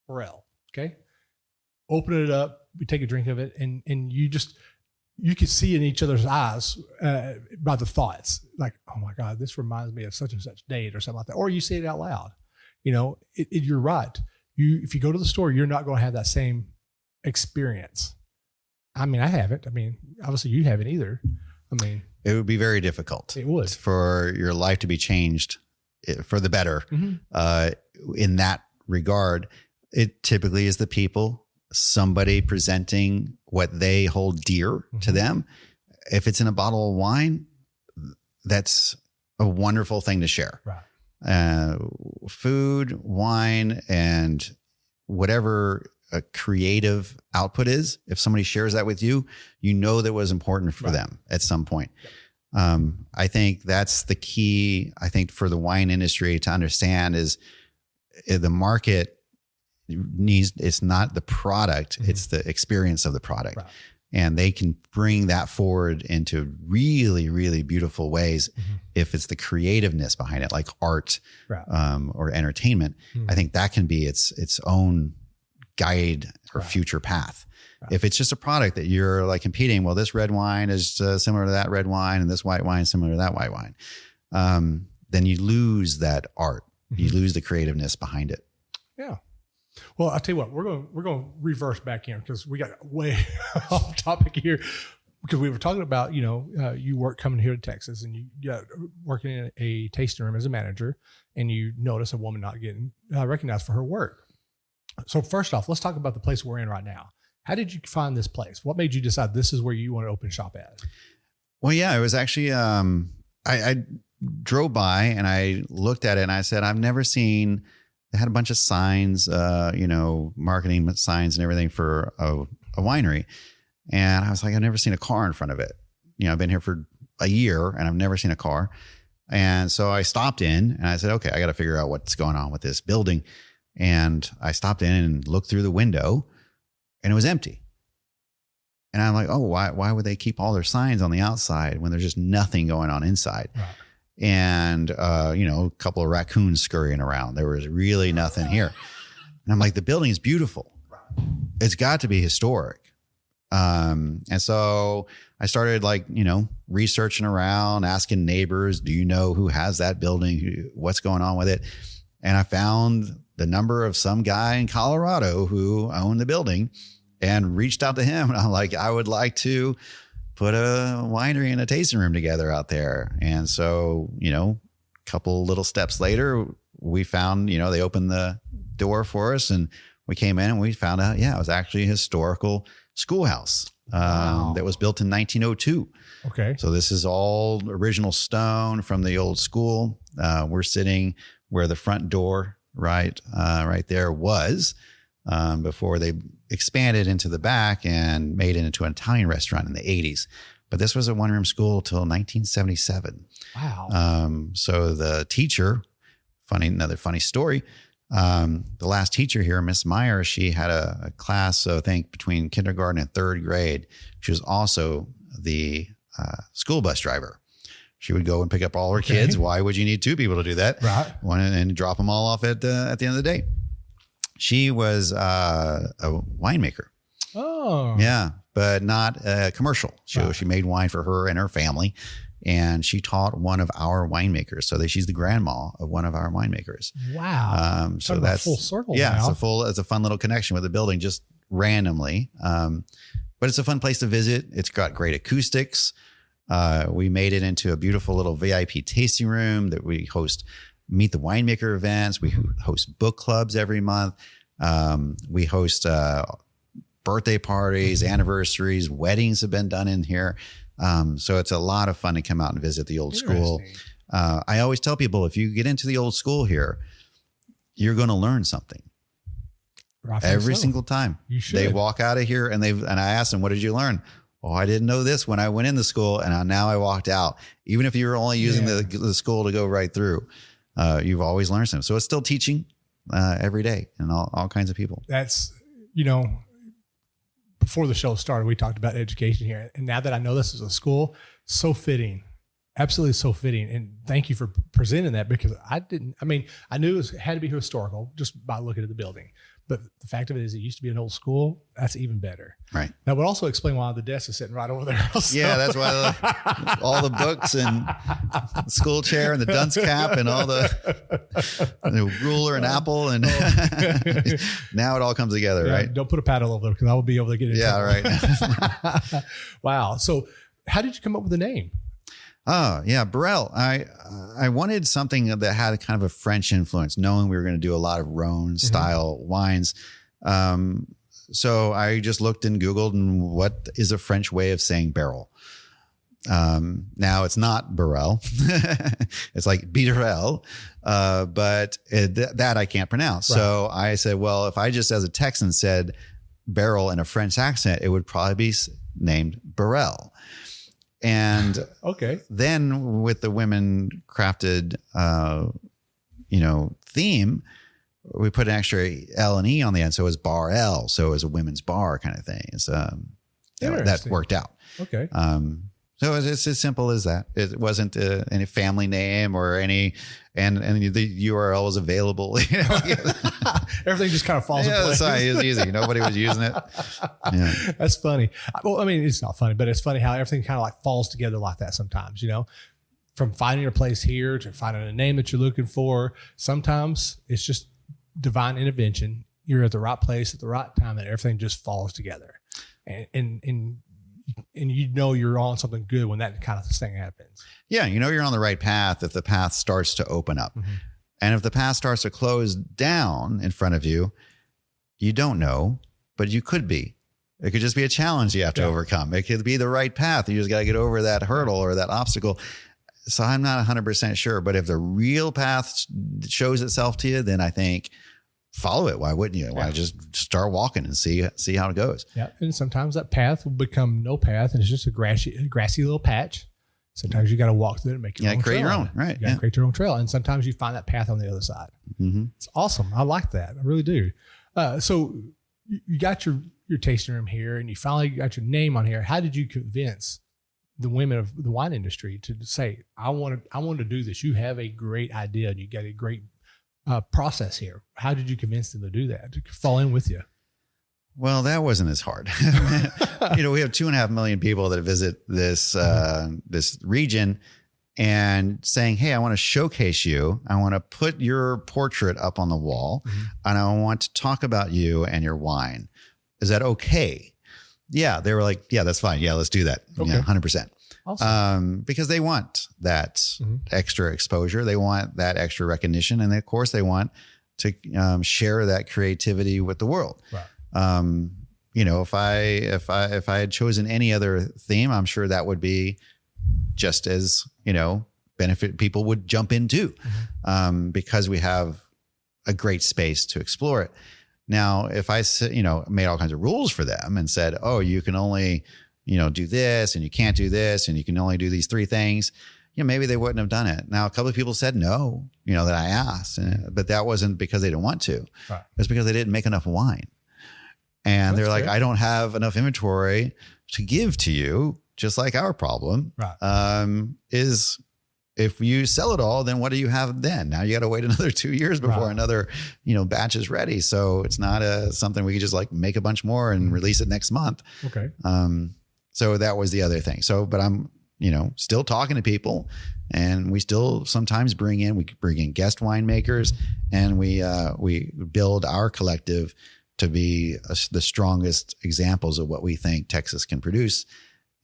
S1: Barelle. Okay. Open it up. We take a drink of it and you can see in each other's eyes by the thoughts like, oh my God, this reminds me of such and such date or something like that. Or you say it out loud, you're right. If you go to the store, you're not going to have that same experience. I mean, I haven't. I mean, obviously you haven't either. I mean,
S2: it would be very difficult.
S1: It would.
S2: For your life to be changed for the better in that regard. It typically is the people, somebody presenting what they hold dear to them. If it's in a bottle of wine, that's a wonderful thing to share. Right. Food, wine, and whatever a creative output is, if somebody shares that with you, that was important for them at some point. I think that's the key, for the wine industry to understand is the market it's not the product, it's the experience of the product. Right. And they can bring that forward into really, really beautiful ways if it's the creativeness behind it, like art or entertainment. I think that can be its own guide or future path. If it's just a product that you're like competing, well, this red wine is similar to that red wine and this white wine is similar to that white wine. Then you lose that art. You lose the creativeness behind it.
S1: Yeah. Well, I'll tell you what, we're going to reverse back in because we got way off topic here because we were talking about, you work coming here to Texas and you working in a tasting room as a manager and you notice a woman not getting recognized for her work. So first off, let's talk about the place we're in right now. How did you find this place? What made you decide this is where you want to open shop at?
S2: Well, yeah, it was actually, I drove by and I looked at it and I said, I've never seen, they had a bunch of signs, marketing signs and everything for a winery. And I was like, I've never seen a car in front of it. I've been here for a year and I've never seen a car. And so I stopped in and I said, okay, I got to figure out what's going on with this building. And I stopped in and looked through the window and it was empty. And I'm like, oh, why would they keep all their signs on the outside when there's just nothing going on inside? Right. And, a couple of raccoons scurrying around. There was really nothing here. And I'm like, the building is beautiful. It's got to be historic. And so I started researching around, asking neighbors, do you know who has that building? What's going on with it? And I found the number of some guy in Colorado who owned the building and reached out to him. And I'm like, I would like to put a winery and a tasting room together out there. And so, a couple little steps later, we found, they opened the door for us and we came in and we found out, it was actually a historical schoolhouse
S1: Wow.
S2: that was built in 1902.
S1: Okay.
S2: So this is all original stone from the old school. We're sitting where the front door right there was before they expanded into the back and made it into an Italian restaurant in the 80s. But this was a one-room school till 1977.
S1: Wow.
S2: So the teacher, another funny story. The last teacher here, Miss Meyer, she had a class, so I think between kindergarten and third grade. She was also the school bus driver. She would go and pick up all her kids. Why would you need two people to do that?
S1: Right.
S2: One and drop them all off at the end of the day. She was a winemaker.
S1: Oh.
S2: Yeah, but not commercial. She made wine for her and her family. And she taught one of our winemakers. So she's the grandma of one of our winemakers.
S1: Wow.
S2: So that's
S1: full circle.
S2: Yeah,
S1: now.
S2: it's a fun little connection with the building just randomly. But it's a fun place to visit. It's got great acoustics. We made it into a beautiful little VIP tasting room that we host Meet the Winemaker events. We host book clubs every month. We host birthday parties, anniversaries, weddings have been done in here. So it's a lot of fun to come out and visit the old school. I always tell people, if you get into the old school here, you're going to learn something every single time.
S1: You should.
S2: They walk out of here and I asked them, what did you learn? Oh, I didn't know this when I went in the school, and now I walked out. Even if you were only using the school to go right through, you've always learned something. So it's still teaching every day, and all kinds of people.
S1: That's, before the show started, we talked about education here. And now that I know this is a school, so fitting, absolutely so fitting. And thank you for presenting that, because I knew it had to be historical just by looking at the building. But the fact of it is, it used to be an old school. That's even better.
S2: Right.
S1: That would also explain why the desk is sitting right over there. Also.
S2: Yeah, that's why all the books and the school chair and the dunce cap and all the ruler and apple and now it all comes together, right?
S1: Don't put a paddle over there, because I will be over there getting.
S2: Yeah, right.
S1: Wow. So, how did you come up with the name?
S2: Oh, yeah. Barelle. I wanted something that had kind of a French influence, knowing we were going to do a lot of Rhone style wines. So I just looked and Googled, and what is a French way of saying barrel? Now it's not Barelle. It's like Barelle, but that I can't pronounce. Right. So I said, well, if I just as a Texan said barrel in a French accent, it would probably be named Barelle. And then with the women crafted, theme, we put an extra L and E on the end. So it was Barelle. So it was a women's bar kind of thing. It's, that worked out.
S1: Okay.
S2: So it's as simple as that. It wasn't any family name or any, and the URL was available.
S1: Everything just kind of falls in place.
S2: It was easy. Nobody was using it. Yeah.
S1: That's funny. Well, I mean, it's not funny, but it's funny how everything kind of like falls together like that sometimes, from finding your place here to finding a name that you're looking for. Sometimes it's just divine intervention. You're at the right place at the right time, and everything just falls together. And you're on something good when that kind of thing happens. Yeah,
S2: you're on the right path if the path starts to open up. Mm-hmm. And if the path starts to close down in front of you, you don't know, but you could be. It could just be a challenge you have to overcome. It could be the right path. You just got to get over that hurdle or that obstacle. So I'm not 100% sure, but if the real path shows itself to you, then I think follow it. Why wouldn't you? Why just start walking and see how it goes?
S1: Yeah. And sometimes that path will become no path, and it's just a grassy little patch. Sometimes you got to walk through it and make your own
S2: create
S1: trail.
S2: Your own, right?
S1: You got to create your own trail. And sometimes you find that path on the other side. Mm-hmm. It's awesome. I like that. I really do. So you got your tasting room here, and you finally got your name on here. How did you convince the women of the wine industry to say, I want to do this? You have a great idea, and you got a great process here. How did you convince them to do that, to fall in with you?
S2: Well, that wasn't as hard. We have 2.5 million people that visit this this region, and saying, hey, I want to showcase you. I want to put your portrait up on the wall, and I want to talk about you and your wine. Is that okay? Yeah. They were like, yeah, that's fine. Yeah, let's do that. Okay. Yeah, 100%. Awesome. Because they want that extra exposure. They want that extra recognition. And of course they want to share that creativity with the world. Right. if I had chosen any other theme, I'm sure that would be just as, benefit people would jump into, because we have a great space to explore it. Now, if I, made all kinds of rules for them and said, oh, you can only, do this and you can't do this and you can only do these 3 things, maybe they wouldn't have done it. Now, a couple of people said no, that I asked, but that wasn't because they didn't want to. Right. It's because they didn't make enough wine. And they're like, I don't have enough inventory to give to you, just like our problem is if you sell it all, then what do you have then? Now you got to wait another 2 years before another, batch is ready. So it's not something we could just like make a bunch more and release it next month.
S1: Okay.
S2: So that was the other thing. So, but I'm, still talking to people, and we still sometimes bring in guest winemakers, and we build our collective to be the strongest examples of what we think Texas can produce.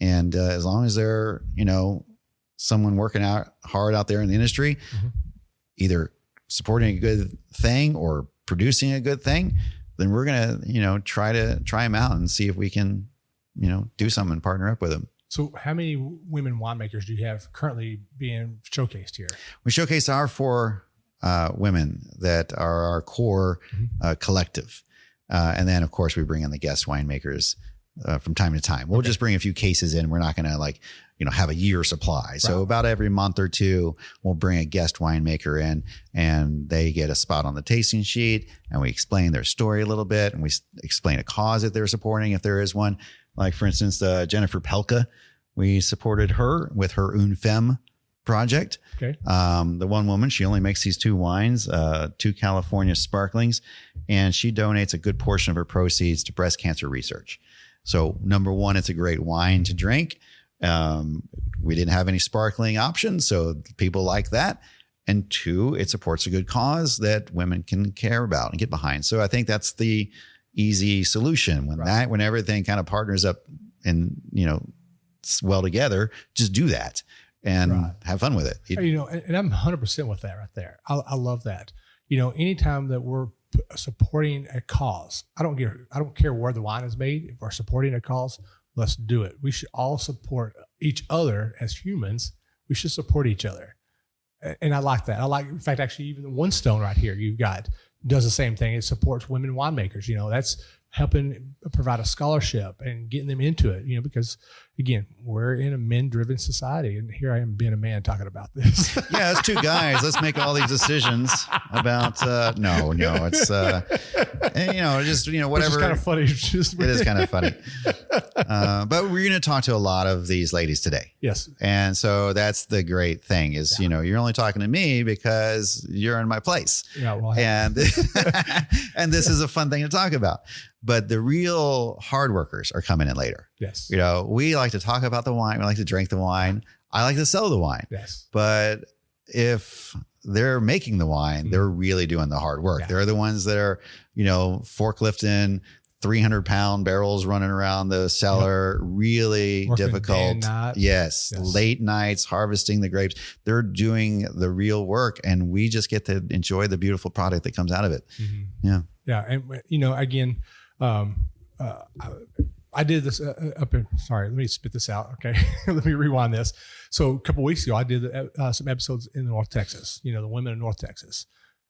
S2: And as long as they're, someone working out hard out there in the industry, either supporting a good thing or producing a good thing, then we're going to, try them out and see if we can, do something and partner up with them.
S1: So how many women winemakers do you have currently being showcased here?
S2: We showcase our 4 women that are our core collective. And then, of course, we bring in the guest winemakers from time to time. We'll just bring a few cases in. We're not going to have a year supply. So about every month or 2, we'll bring a guest winemaker in, and they get a spot on the tasting sheet, and we explain their story a little bit, and we explain a cause that they're supporting if there is one. Like, for instance, Jennifer Pelka, we supported her with her Une Femme project.
S1: Okay.
S2: The one woman, she only makes these 2 wines, 2 California sparklings, and she donates a good portion of her proceeds to breast cancer research. So number 1, it's a great wine to drink. We didn't have any sparkling options, so people like that. And 2, it supports a good cause that women can care about and get behind. So I think that's the easy solution when everything kind of partners up and, well together, just do that and have fun with it.
S1: And I'm 100% with that right there. I love that. Anytime that we're supporting a cause, I don't care where the wine is made. If we're supporting a cause, let's do it. We should all support each other as humans. We should support each other. And I like that. In fact, actually, even the One Stone right here, you've got, does the same thing. It supports women winemakers. That's helping provide a scholarship and getting them into it, because again, we're in a men-driven society, and here I am being a man talking about this.
S2: Yeah, it's 2 guys. Let's make all these decisions about, no, it's, whatever.
S1: It's kind of funny.
S2: It is kind of funny. But we're going to talk to a lot of these ladies today.
S1: Yes.
S2: And so that's the great thing is, you're only talking to me because you're in my place.
S1: Yeah. Well,
S2: and and this is a fun thing to talk about. But the real hard workers are coming in later.
S1: Yes.
S2: We like to talk about the wine. We like to drink the wine. I like to sell the wine.
S1: Yes.
S2: But if they're making the wine, they're really doing the hard work. Yeah. They're the ones that are, forklifting 300-pound barrels running around the cellar, really working difficult. Yes. Late nights, harvesting the grapes. They're doing the real work, and we just get to enjoy the beautiful product that comes out of it. Mm-hmm. Yeah.
S1: Yeah. And, again, I did this sorry, let me spit this out. Okay. Let me rewind this. So a couple of weeks ago, I did some episodes in North Texas, the women in North Texas,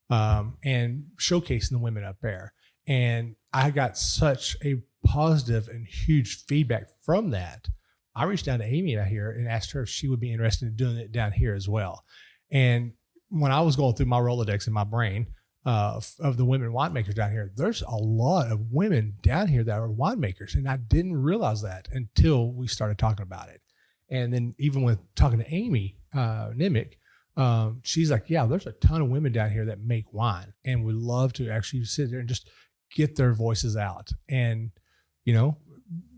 S1: and showcasing the women up there. And I got such a positive and huge feedback from that. I reached out to Amy out here and asked her if she would be interested in doing it down here as well. And when I was going through my Rolodex in my brain, of the women winemakers down here, there's a lot of women down here that are winemakers, and I didn't realize that until we started talking about it. And then even with talking to Amy Nimick, she's like, yeah, there's a ton of women down here that make wine, and we love to actually sit there and just get their voices out. And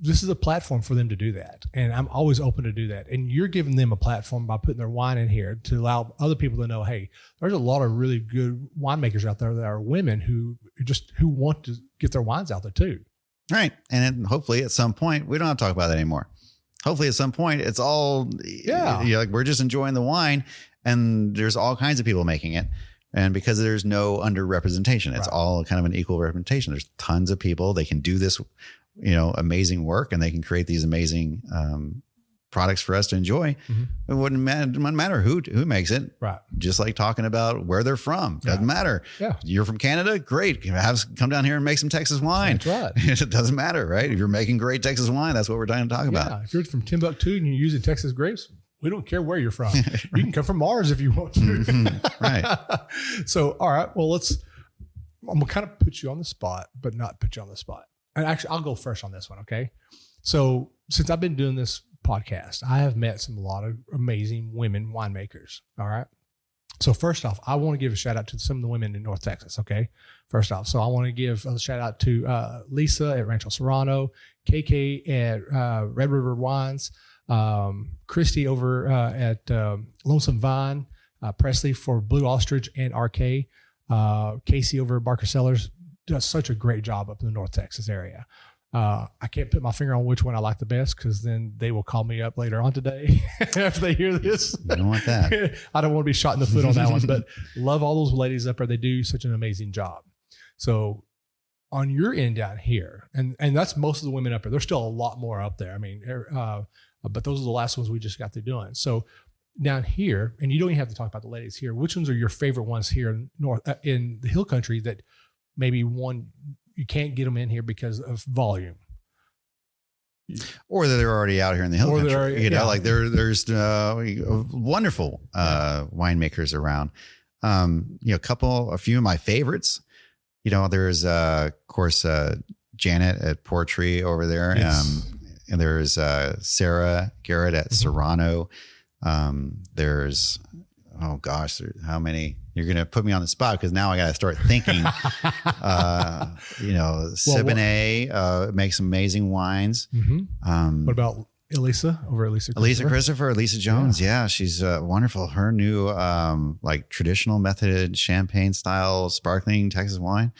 S1: this is a platform for them to do that. And I'm always open to do that. And you're giving them a platform by putting their wine in here to allow other people to know, hey, there's a lot of really good winemakers out there that are women who want to get their wines out there too.
S2: Right. And then hopefully at some point, we don't have to talk about that anymore. Hopefully at some point it's all, we're just enjoying the wine, and there's all kinds of people making it. And because there's no underrepresentation, it's all kind of an equal representation. There's tons of people. They can do this amazing work, and they can create these amazing products for us to enjoy. It wouldn't matter who makes it.
S1: Right.
S2: Just like talking about where they're from. Doesn't matter.
S1: Yeah. You're
S2: from Canada? Great. Come down here and make some Texas wine.
S1: That's right.
S2: It doesn't matter, right? If you're making great Texas wine, that's what we're trying to talk about.
S1: If you're from Timbuktu and you're using Texas grapes, we don't care where you're from. You can come from Mars if you want to.
S2: Right.
S1: So, all right. Well, I'm going to kind of put you on the spot, but not put you on the spot. And actually, I'll go first on this one. Okay. So since I've been doing this podcast, I have met a lot of amazing women winemakers. All right. So first off, I want to give a shout out to some of the women in North Texas. Okay. First off. So I want to give a shout out to Lisa at Rancho Serrano, KK at Red River Wines, Christy over at Lonesome Vine, Presley for Blue Ostrich and RK, Casey over at Barker Cellars does such a great job up in the North Texas area. I can't put my finger on which one I like the best, because then they will call me up later on today after they hear this.
S2: You don't want that.
S1: I don't want to be shot in the foot on that one, but love all those ladies up there. They do such an amazing job. So on your end down here, and that's most of the women up there. There's still a lot more up there. I mean, but those are the last ones we just got through doing. So down here, and you don't even have to talk about the ladies here. Which ones are your favorite ones here in the Hill Country that maybe one you can't get them in here because of volume,
S2: or that they're already out here in the Hill Country? Like there's wonderful winemakers around. A few of my favorites. There's of course Janet at Portree over there.
S1: Yes.
S2: And there's Sarah Garrett at Serrano. There's, oh gosh, how many? You're going to put me on the spot because now I got to start thinking. Siboney makes amazing wines.
S1: Mm-hmm. What about Elisa over at
S2: Elisa Christopher, Elisa Jones? Yeah, she's wonderful. Her new like traditional method champagne style sparkling Texas wine.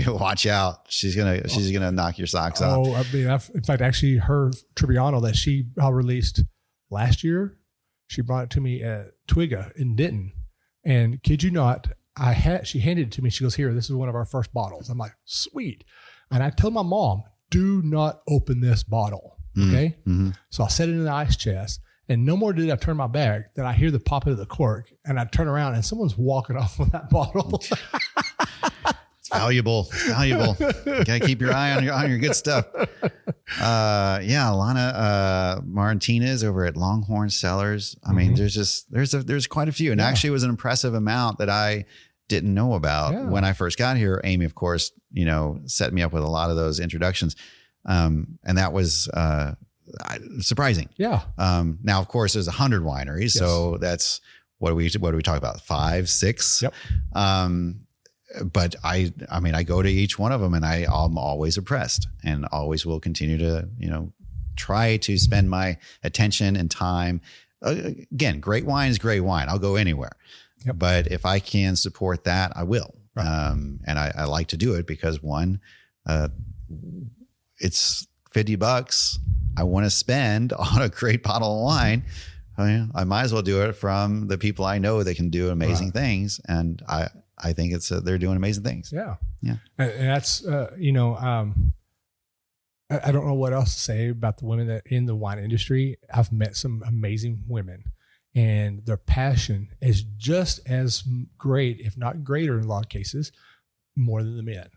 S2: Watch out. She's gonna knock your socks off.
S1: Oh, I mean, in fact, actually her Trebbiano that she released last year, she brought it to me at Twiga in Denton. And kid you not, she handed it to me. She goes, "Here, this is one of our first bottles." I'm like, sweet. And I told my mom, do not open this bottle. Okay. Mm-hmm. So I set it in the ice chest, and no more did I turn my back than I hear the popping of the cork, and I turn around and someone's walking off with that bottle.
S2: It's valuable. You gotta keep your eye on your good stuff. Alana Martinez over at Longhorn Cellars. I mean, there's quite a few, and actually it was an impressive amount that I didn't know about when I first got here. Amy, of course, set me up with a lot of those introductions, and that was surprising. Yeah. Now, of course, there's 100 wineries, so that's what do we talk about? 5, 6.
S1: Yep.
S2: But I go to each one of them, and I'm always impressed, and always will continue to, try to spend my attention and time. Again, great wine is great wine. I'll go anywhere, but if I can support that, I will. Right. And I like to do it because one, it's $50 I want to spend on a great bottle of wine. I might as well do it from the people I know that can do amazing things. And I think they're doing amazing things.
S1: Yeah. Yeah. And that's, I don't know what else to say about the women that in the wine industry. I've met some amazing women, and their passion is just as great, if not greater in a lot of cases, more than the men.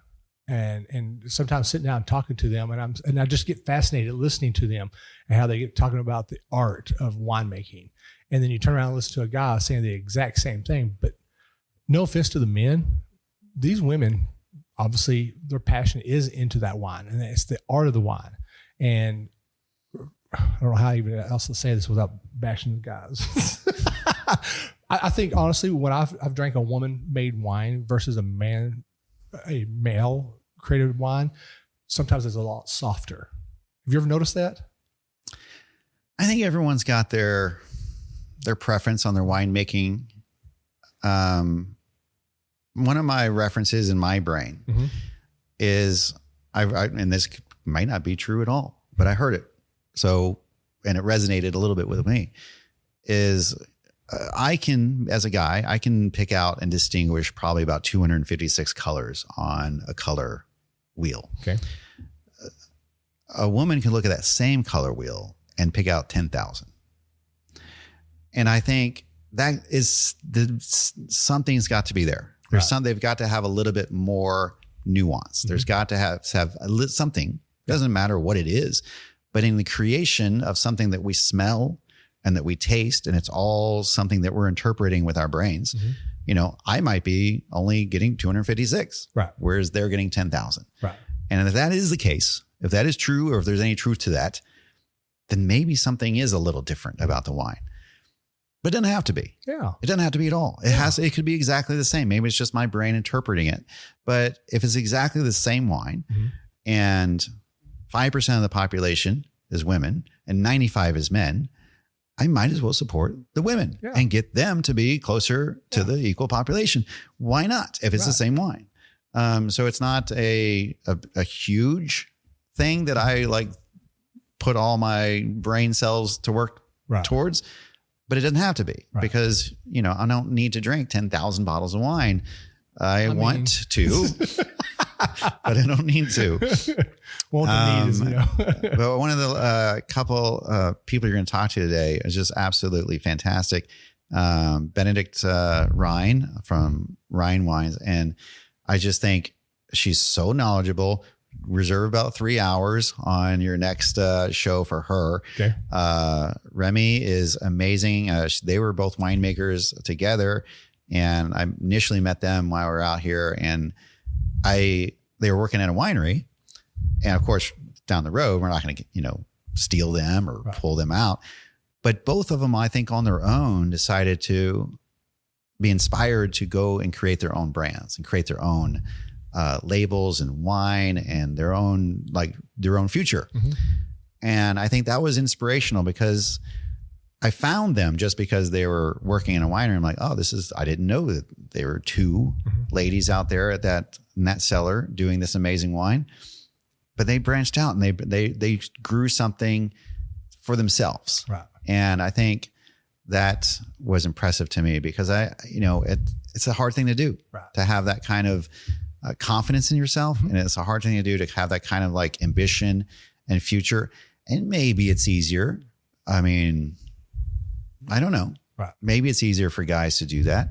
S1: And sometimes sitting down and talking to them, and I just get fascinated listening to them and how they get talking about the art of winemaking. And then you turn around and listen to a guy saying the exact same thing, but no offense to the men, these women, obviously their passion is into that wine, and it's the art of the wine. And I don't know how even else to say this without bashing the guys. I think honestly, when I've drank a woman-made wine versus a male created wine, sometimes it's a lot softer. Have you ever noticed that?
S2: I think everyone's got their preference on their winemaking. One of my references in my brain is and this might not be true at all, but I heard it. So, and it resonated a little bit with me, is as a guy, I can pick out and distinguish probably about 256 colors on a color wheel.
S1: Okay.
S2: a woman can look at that same color wheel and pick out 10,000. And I think that is something's got to be there. There's they've got to have a little bit more nuance. There's got to have something. Doesn't matter what it is, but in the creation of something that we smell and that we taste, and it's all something that we're interpreting with our brains. You know, I might be only getting 256, whereas they're getting 10,000. And if that is the case, if that is true, or if there's any truth to that, then maybe something is a little different about the wine. But it doesn't have to be. It doesn't have to be at all. It could be exactly the same. Maybe it's just my brain interpreting it. But if it's exactly the same wine and 5% of the population is women and 95 is men, I might as well support the women and get them to be closer to the equal population. Why not? If it's the same wine. So it's not a huge thing that I like put all my brain cells to work towards, but it doesn't have to be because, you know, I don't need to drink 10,000 bottles of wine. I want to, but I don't need to. But one of the couple people you're going to talk to today is just absolutely fantastic. Benedict Ryan from Ryan Wines. And I just think she's so knowledgeable. Reserve about 3 hours on your next show for her. Okay. Remy is amazing. They were both winemakers together, and I initially met them while we were out here, and they were working at a winery, and of course down the road we're not going to steal them or pull them out, but both of them, I think, on their own decided to be inspired to go and create their own brands and create their own labels and wine and their own future. And I think that was inspirational because I found them just because they were working in a winery. I'm like, I didn't know that there were two ladies out there in that cellar doing this amazing wine, but they branched out and they grew something for themselves. And I think that was impressive to me because it's a hard thing to do to have that kind of confidence in yourself. And it's a hard thing to do to have that kind of like ambition and future. And maybe it's easier. I mean, I don't know. Maybe it's easier for guys to do that.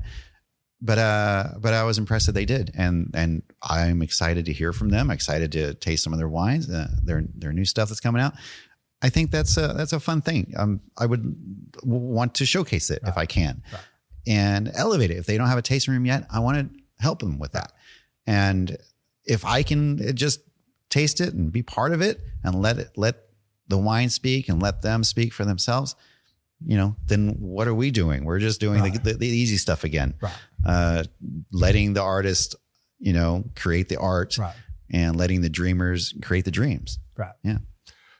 S2: But I was impressed that they did. And I'm excited to hear from them. Excited to taste some of their wines, their new stuff that's coming out. I think that's a fun thing. I would want to showcase it if I can and elevate it. If they don't have a tasting room yet, I want to help them with that. And if I can just taste it and be part of it and let the wine speak and let them speak for themselves, then what are we doing? We're just doing the easy stuff again. Letting the artist, create the art and letting the dreamers create the dreams. Yeah.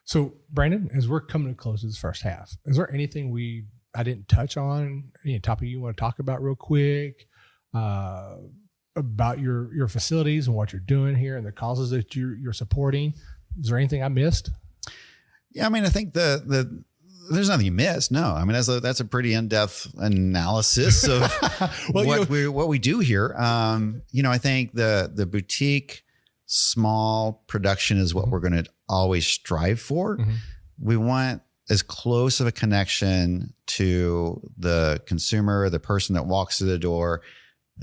S1: So Brandon, as we're coming to close of this first half, is there anything I didn't touch on, any topic you want to talk about real quick, about your facilities and what you're doing here and the causes that you're supporting? Is there anything I missed?
S2: Yeah. I mean, I think there's nothing you missed. No, I mean, that's a pretty in-depth analysis of what we do here. I think the boutique small production is what we're going to always strive for. We want as close of a connection to the consumer, the person that walks through the door,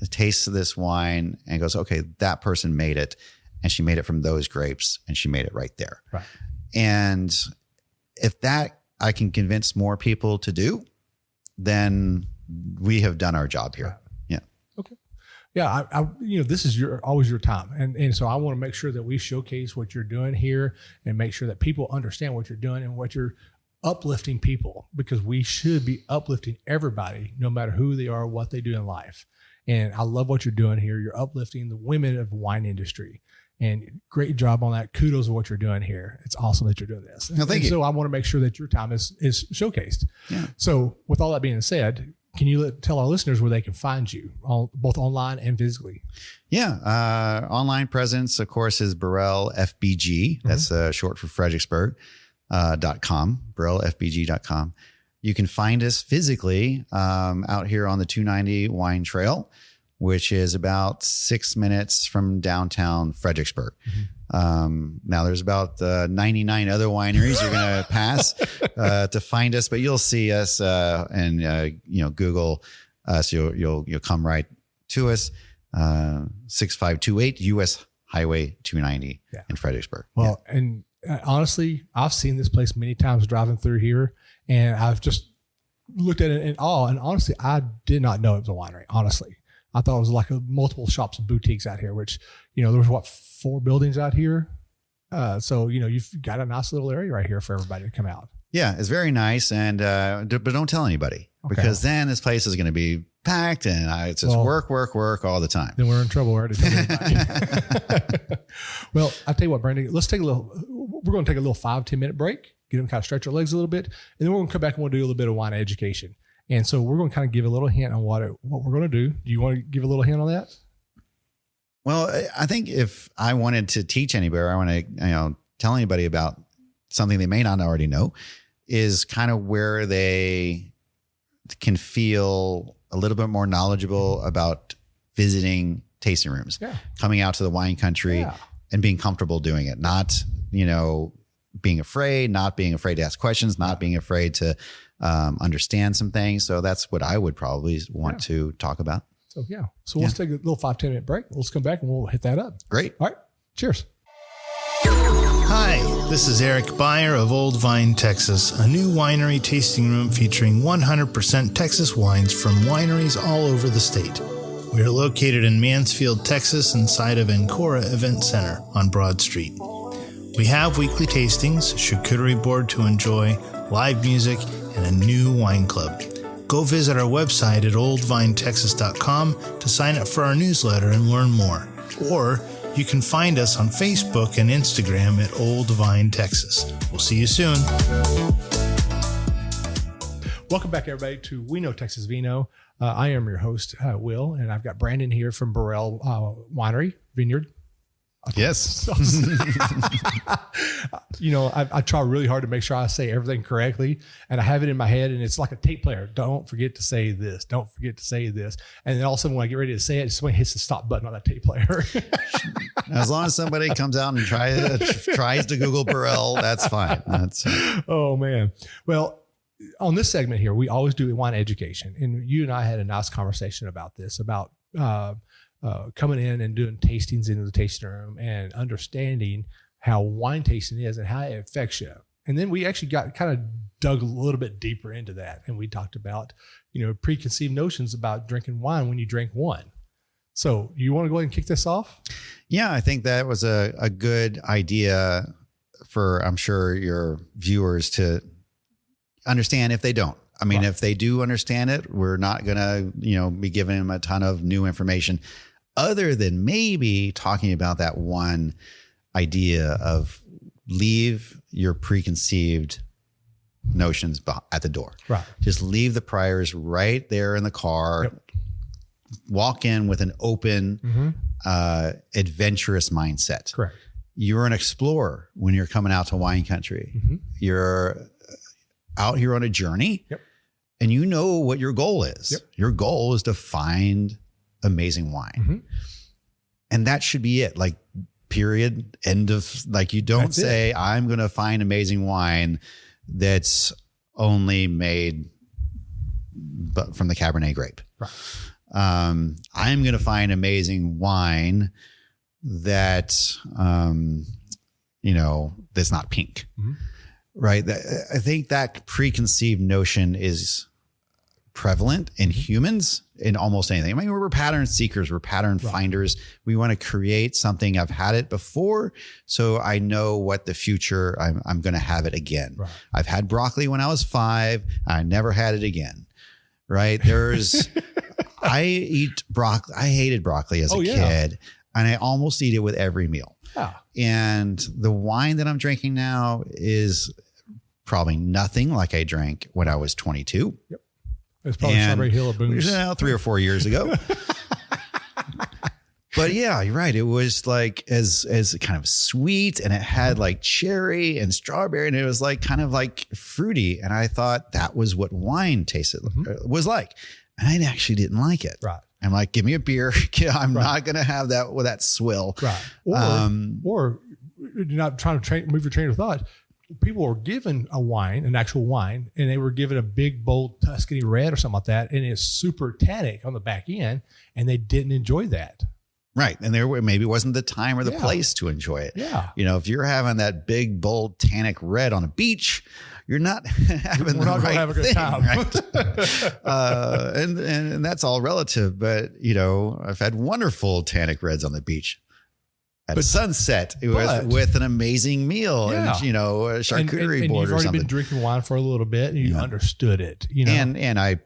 S2: tastes this wine and goes, okay, that person made it and she made it from those grapes and she made it right there. And if that I can convince more people to do, then we have done our job here. Yeah. Okay.
S1: Yeah. This is always your time. And so I want to make sure that we showcase what you're doing here and make sure that people understand what you're doing and what you're uplifting people, because we should be uplifting everybody, no matter who they are, what they do in life. And I love what you're doing here. You're uplifting the women of the wine industry. And great job on that. Kudos of what you're doing here. It's awesome that you're doing this.
S2: No, thank you.
S1: So I want to make sure that your time is showcased. Yeah. So with all that being said, can you tell our listeners where they can find you, both online and physically?
S2: Yeah. Online presence, of course, is Barelle FBG. That's short for Fredericksburg.com, BarelleFBG.com. You can find us physically out here on the 290 Wine Trail, which is about 6 minutes from downtown Fredericksburg. Now there's about 99 other wineries you're going to pass to find us, but you'll see us and Google us. You'll come right to us. 6528 US Highway 290 in Fredericksburg.
S1: Well, and honestly, I've seen this place many times driving through here, and I've just looked at it in awe. And honestly, I did not know it was a winery. Honestly, I thought it was like multiple shops and boutiques out here, which, there was 4 buildings out here. So, you've got a nice little area right here for everybody to come out.
S2: Yeah, it's very nice. And, but don't tell anybody, because then this place is going to be packed and it's just work all the time.
S1: Then we're in trouble. We're Well, I'll tell you what, Brandon, we're going to take a little 5-10 minute break, get them kind of stretch our legs a little bit. And then we're going to come back and we'll do a little bit of wine education. And so we're going to kind of give a little hint on what we're going to do. Do you want to give a little hint on that?
S2: Well, I think if I wanted to teach anybody, or I want to, tell anybody about something they may not already know, is kind of where they can feel a little bit more knowledgeable about visiting tasting rooms, coming out to the wine country and being comfortable doing it. Not, being afraid, not being afraid to ask questions, not being afraid to understand some things. So that's what I would probably want to talk about.
S1: So let's take a little 5-10 minute break. Let's come back and we'll hit that up.
S2: Great.
S1: All right. Cheers.
S3: Hi, this is Eric Beyer of Old Vine, Texas, a new winery tasting room featuring 100% Texas wines from wineries all over the state. We are located in Mansfield, Texas, inside of Ancora Event Center on Broad Street. We have weekly tastings, charcuterie board to enjoy, live music, and a new wine club. Go visit our website at oldvinetexas.com to sign up for our newsletter and learn more. Or you can find us on Facebook and Instagram at Old Vine, Texas. We'll see you soon.
S1: Welcome back, everybody, to We Know Texas Vino. I am your host, Will, and I've got Brandon here from Barelle Vineyard.
S2: Yes.
S1: I try really hard to make sure I say everything correctly, and I have it in my head, and it's like a tape player. Don't forget to say this. Don't forget to say this. And then all of a sudden, when I get ready to say it, somebody hits the stop button on that tape player.
S2: As long as somebody comes out and tries to Google Barelle, that's fine.
S1: Oh, man. Well, on this segment here, we always do wine education. And you and I had a nice conversation about this, about coming in and doing tastings into the tasting room and understanding how wine tasting is and how it affects you. And then we actually dug a little bit deeper into that. And we talked about, preconceived notions about drinking wine when you drink one. So you want to go ahead and kick this off?
S2: Yeah, I think that was a good idea for, I'm sure, your viewers to understand if they don't. I mean, if they do understand it, we're not going to, be giving them a ton of new information other than maybe talking about that one idea of leave your preconceived notions at the door.
S1: Right.
S2: Just leave the priors right there in the car. Yep. Walk in with an open, adventurous mindset.
S1: Correct.
S2: You're an explorer when you're coming out to wine country.
S1: Mm-hmm.
S2: You're out here on a journey.
S1: Yep.
S2: And you know what your goal is.
S1: Yep.
S2: Your goal is to find amazing wine. Mm-hmm. And that should be it. Like, period, end of, like, you don't say, I'm going to find amazing wine that's only made from the Cabernet grape.
S1: Right.
S2: I'm going to find amazing wine that, that's not pink. Mm-hmm. Right. I think that preconceived notion is prevalent in humans in almost anything. I mean, we're pattern seekers. We're pattern finders. We want to create something. I've had it before, so I know what the future, I'm going to have it again. Right. I've had broccoli when I was 5. I never had it again. Right. I eat broccoli. I hated broccoli as a kid, and I almost eat it with every meal. Yeah. And the wine that I'm drinking now is probably nothing like I drank when I was 22. Yep.
S1: It's probably Strawberry Hill of Booze.
S2: 3 or 4 years ago. But yeah, you're right. It was like as kind of sweet, and it had like cherry and strawberry, and it was like kind of like fruity. And I thought that was what wine was like. And I actually didn't like it.
S1: Right.
S2: I'm like, give me a beer. I'm not going to have that with that swill.
S1: Right. Or not trying to move your train of thought. People were given a wine, an actual wine, and they were given a big, bold Tuscany red or something like that. And it's super tannic on the back end, and they didn't enjoy that.
S2: Right. And there maybe wasn't the time or the place to enjoy it.
S1: Yeah.
S2: If you're having that big, bold, tannic red on a beach, you're not having
S1: We're not going to have a good time.
S2: Right? And that's all relative. But, I've had wonderful tannic reds on the beach. At sunset, with an amazing meal and a charcuterie board
S1: you've
S2: or
S1: already
S2: something.
S1: been drinking wine for a little bit and you understood it,
S2: And I,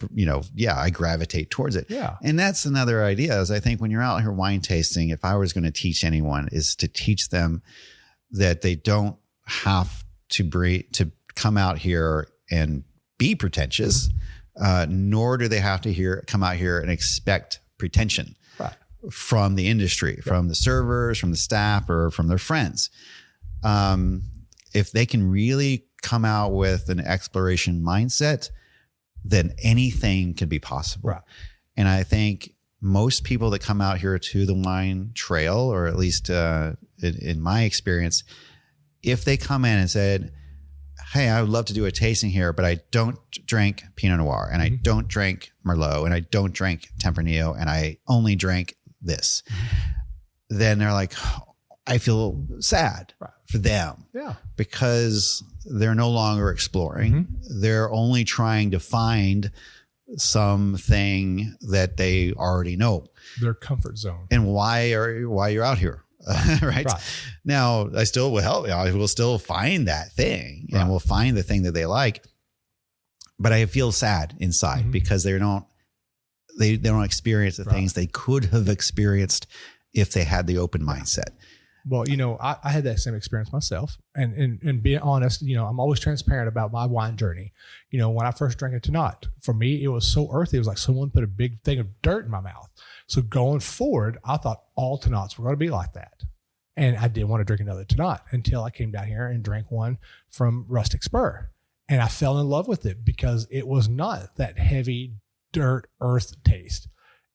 S2: I gravitate towards it.
S1: Yeah.
S2: And that's another idea is I think when you're out here wine tasting, if I was going to teach anyone is to teach them that they don't have to come out here and be pretentious, nor do they have to come out here and expect pretension.
S1: Right.
S2: From the industry, from the servers, from the staff, or from their friends. If they can really come out with an exploration mindset, then anything can be possible.
S1: Right.
S2: And I think most people that come out here to the wine trail, or at least in my experience, if they come in and said, hey, I would love to do a tasting here, but I don't drink Pinot Noir, and I don't drink Merlot, and I don't drink Tempranillo, and I only drink this, then they're like, I feel sad for them because they're no longer exploring. They're only trying to find something that they already know,
S1: their comfort zone.
S2: And why you're out here. Right now, I still will help. I will still find that thing and we'll find the thing that they like. But I feel sad inside because they don't experience the things they could have experienced if they had the open mindset.
S1: Well, I had that same experience myself, and being honest, I'm always transparent about my wine journey. When I first drank a Tannat, for me, it was so earthy. It was like someone put a big thing of dirt in my mouth. So going forward, I thought all Tannats were going to be like that. And I didn't want to drink another Tannat until I came down here and drank one from Rustic Spur. And I fell in love with it because it was not that heavy dirt earth taste.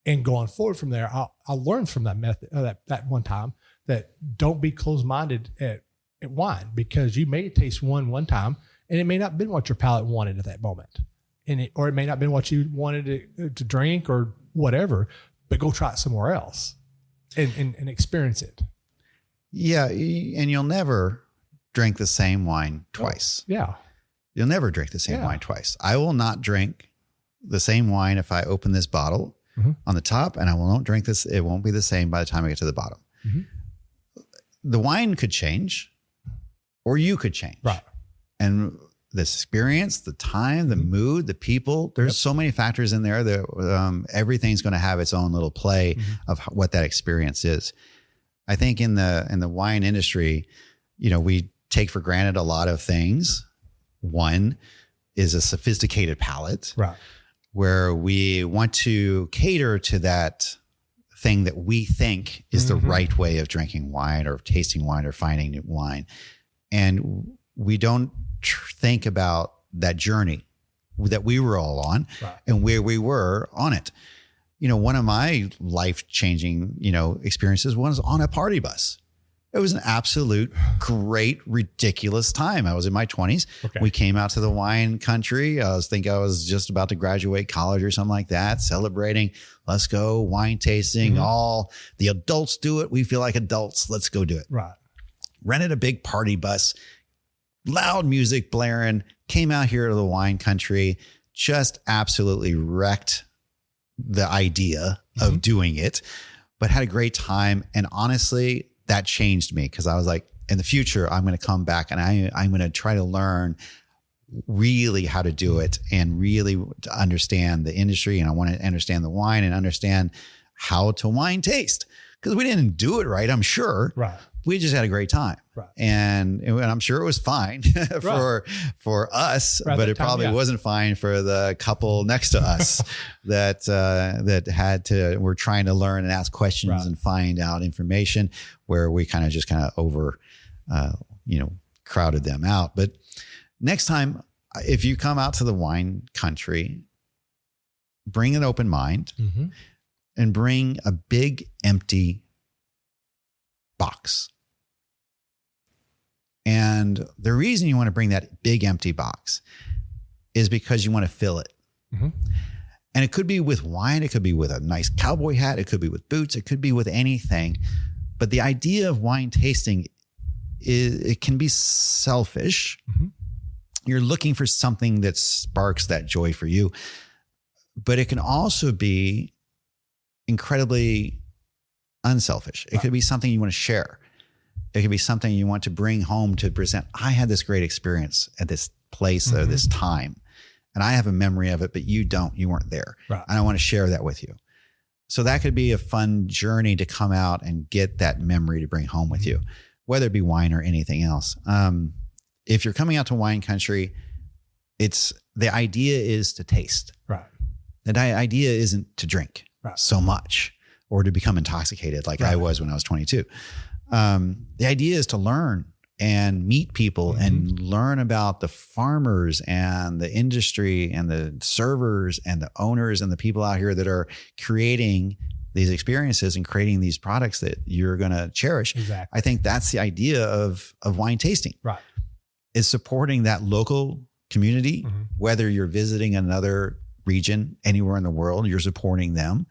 S1: And going forward from there, I learned from that method, that one time, that don't be closed-minded at wine, because you may taste one time and it may not have been what your palate wanted at that moment. Or it may not have been what you wanted to drink or whatever, but go try it somewhere else and experience it.
S2: Yeah. And you'll never drink the same wine twice.
S1: Yeah.
S2: You'll never drink the same wine twice. I will not drink the same wine if I open this bottle on the top, and I will not drink this. It won't be the same by the time I get to the bottom. The wine could change or you could change.
S1: Right.
S2: And the experience, the time, the mood, the people, there's so many factors in there that everything's going to have its own little play of what that experience is. I think in the wine industry, we take for granted a lot of things. One is a sophisticated palate,
S1: right,
S2: where we want to cater to that thing that we think is the right way of drinking wine or tasting wine or finding new wine. And we don't think about that journey that we were all on and where we were on it. One of my life-changing, experiences was on a party bus. It was an absolute great, ridiculous time. I was in my 20s. Okay. We came out to the wine country. I was just about to graduate college or something like that, celebrating. Let's go wine tasting. All the adults do it. We feel like adults. Let's go do it.
S1: Right.
S2: Rented a big party bus, loud music blaring, came out here to the wine country, just absolutely wrecked the idea of doing it, but had a great time. And honestly, that changed me because I was like, in the future, I'm going to come back and I'm going to try to learn really how to do it and really to understand the industry. And I want to understand the wine and understand how to wine taste, because we didn't do it right, I'm sure.
S1: Right.
S2: We just had a great time. Right. And I'm sure it was fine for us, but it probably wasn't fine for the couple next to us that were trying to learn and ask questions and find out information, where we kind of over, crowded them out. But next time, if you come out to the wine country, bring an open mind and bring a big empty box. And the reason you want to bring that big empty box is because you want to fill it.
S1: Mm-hmm.
S2: And it could be with wine. It could be with a nice cowboy hat. It could be with boots. It could be with anything. But the idea of wine tasting it can be selfish.
S1: Mm-hmm.
S2: You're looking for something that sparks that joy for you. But it can also be incredibly unselfish. It could be something you want to share. It could be something you want to bring home to present. I had this great experience at this place or this time, and I have a memory of it, but you don't. You weren't there.
S1: Right.
S2: And I want to share that with you. So that could be a fun journey to come out and get that memory to bring home with you, whether it be wine or anything else. If you're coming out to wine country, the idea is to taste.
S1: Right.
S2: The idea isn't to drink so much or to become intoxicated like I was when I was 22. The idea is to learn and meet people and learn about the farmers and the industry and the servers and the owners and the people out here that are creating these experiences and creating these products that you're going to cherish.
S1: Exactly.
S2: I think that's the idea of wine tasting.
S1: Right.
S2: Is supporting that local community, whether you're visiting another region anywhere in the world, you're supporting them,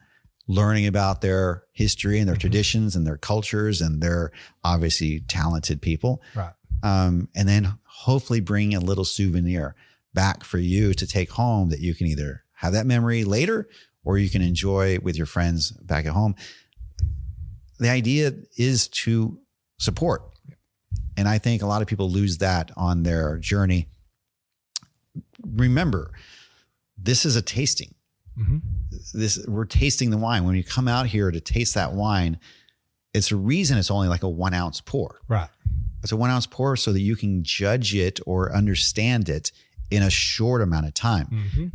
S2: learning about their history and their traditions and their cultures, and they're obviously talented people.
S1: Right.
S2: And then hopefully bring a little souvenir back for you to take home that you can either have that memory later or you can enjoy with your friends back at home. The idea is to support. And I think a lot of people lose that on their journey. Remember, this is a tasting. We're tasting the wine. When you come out here to taste that wine, it's a reason it's only like a 1 ounce pour.
S1: Right.
S2: It's a 1 ounce pour so that you can judge it or understand it in a short amount of time.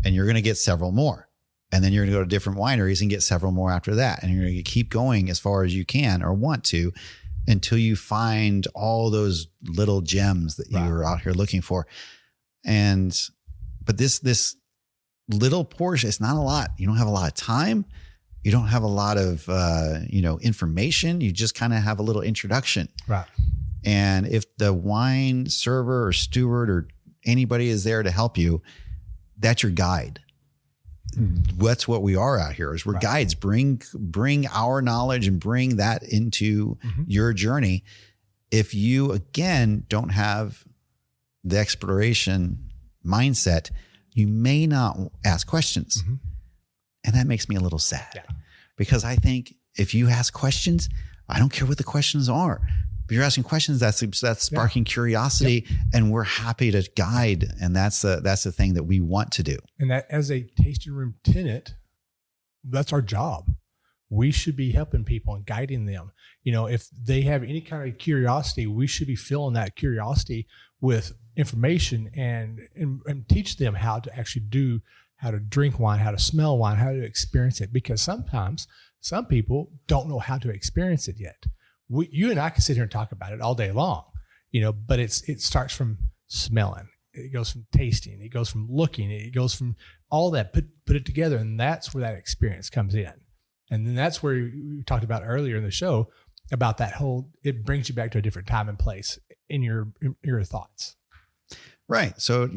S2: And you're going to get several more. And then you're going to go to different wineries and get several more after that. And you're going to keep going as far as you can or want to until you find all those little gems that you were out here looking for. But this little portion, it's not a lot. You don't have a lot of time. You don't have a lot of, information. You just kind of have a little introduction. Right. And if the wine server or steward or anybody is there to help you, that's your guide. That's what we are out here is we're guides. Bring our knowledge and bring that into your journey. If you, again, don't have the exploration mindset, you may not ask questions. And that makes me a little sad because I think if you ask questions, I don't care what the questions are, but you're asking questions that's sparking curiosity, and we're happy to guide. And that's the thing that we want to do.
S1: And that as a tasting room tenant, that's our job. We should be helping people and guiding them. If they have any kind of curiosity, we should be filling that curiosity with information and teach them how to actually how to drink wine, how to smell wine, how to experience it. Because sometimes some people don't know how to experience it yet. You and I can sit here and talk about it all day long, but it starts from smelling. It goes from tasting. It goes from looking. It goes from all that, put it together. And that's where that experience comes in. And then that's where we talked about earlier in the show about that it brings you back to a different time and place in your thoughts.
S2: Right. So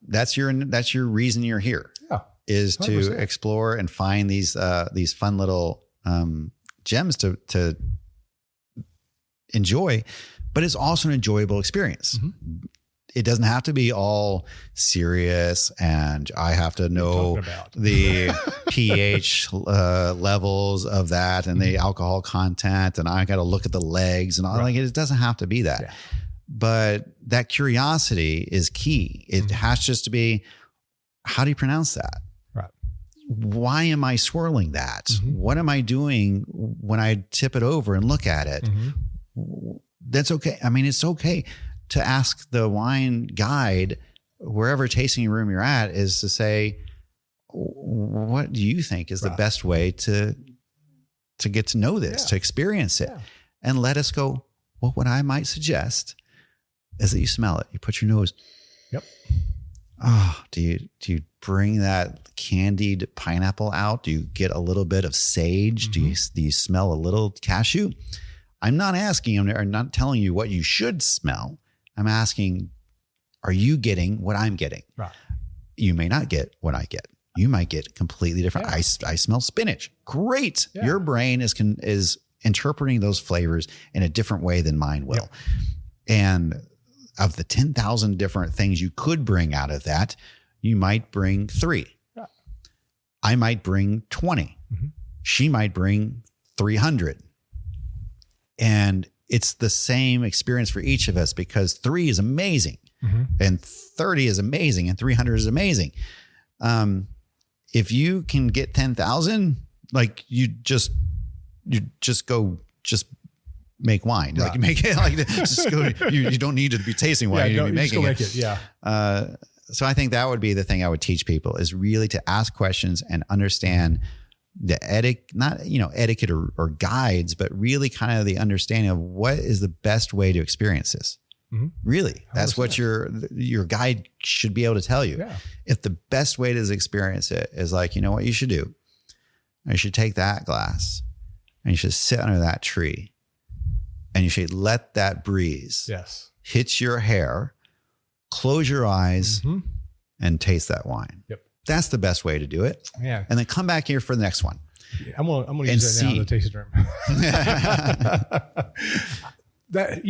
S2: that's your reason you're here is 100%. To explore and find these fun little gems to enjoy, but it's also an enjoyable experience. It doesn't have to be all serious and I have to know the pH levels of that and the alcohol content and I got to look at the legs and all. Like it doesn't have to be that. Yeah. But that curiosity is key. It has just to be, how do you pronounce that? Right. Why am I swirling that? What am I doing when I tip it over and look at it? That's okay. I mean, it's okay to ask the wine guide, wherever tasting room you're at, is to say, what do you think is the best way to get to know this, to experience it? And let us go, well, what I might suggest is that you smell it. You put your nose. Yep. Oh, do you bring that candied pineapple out? Do you get a little bit of sage? Do you smell a little cashew? I'm not asking you or not telling you what you should smell. I'm asking, are you getting what I'm getting?
S1: Right.
S2: You may not get what I get. You might get completely different.
S1: Yeah.
S2: I smell spinach. Great.
S1: Yeah.
S2: Your brain is interpreting those flavors in a different way than mine will. Yeah. And of the 10,000 different things you could bring out of that, you might bring 3. Yeah. I might bring 20. Mm-hmm. She might bring 300. And it's the same experience for each of us, because 3 is amazing. Mm-hmm. And 30 is amazing, and 300 is amazing. If you can get 10,000, like you just make wine. Right. Like you make it like just go. You don't need to be tasting wine. You need to be making it. Yeah. So I think that would be the thing I would teach people, is really to ask questions and understand the etiquette, not etiquette or guides, but really kind of the understanding of what is the best way to experience this. Mm-hmm. Really, that's 100%. What your guide should be able to tell you. Yeah. If the best way to experience it is like, you know what you should do? You should take that glass and you should sit under that tree and you should let that breeze hit your hair, close your eyes, mm-hmm. and taste that wine. Yep. That's the best way to do it. Yeah. And then come back here for the next one.
S1: Yeah, I'm gonna use that now in the tasting room. That,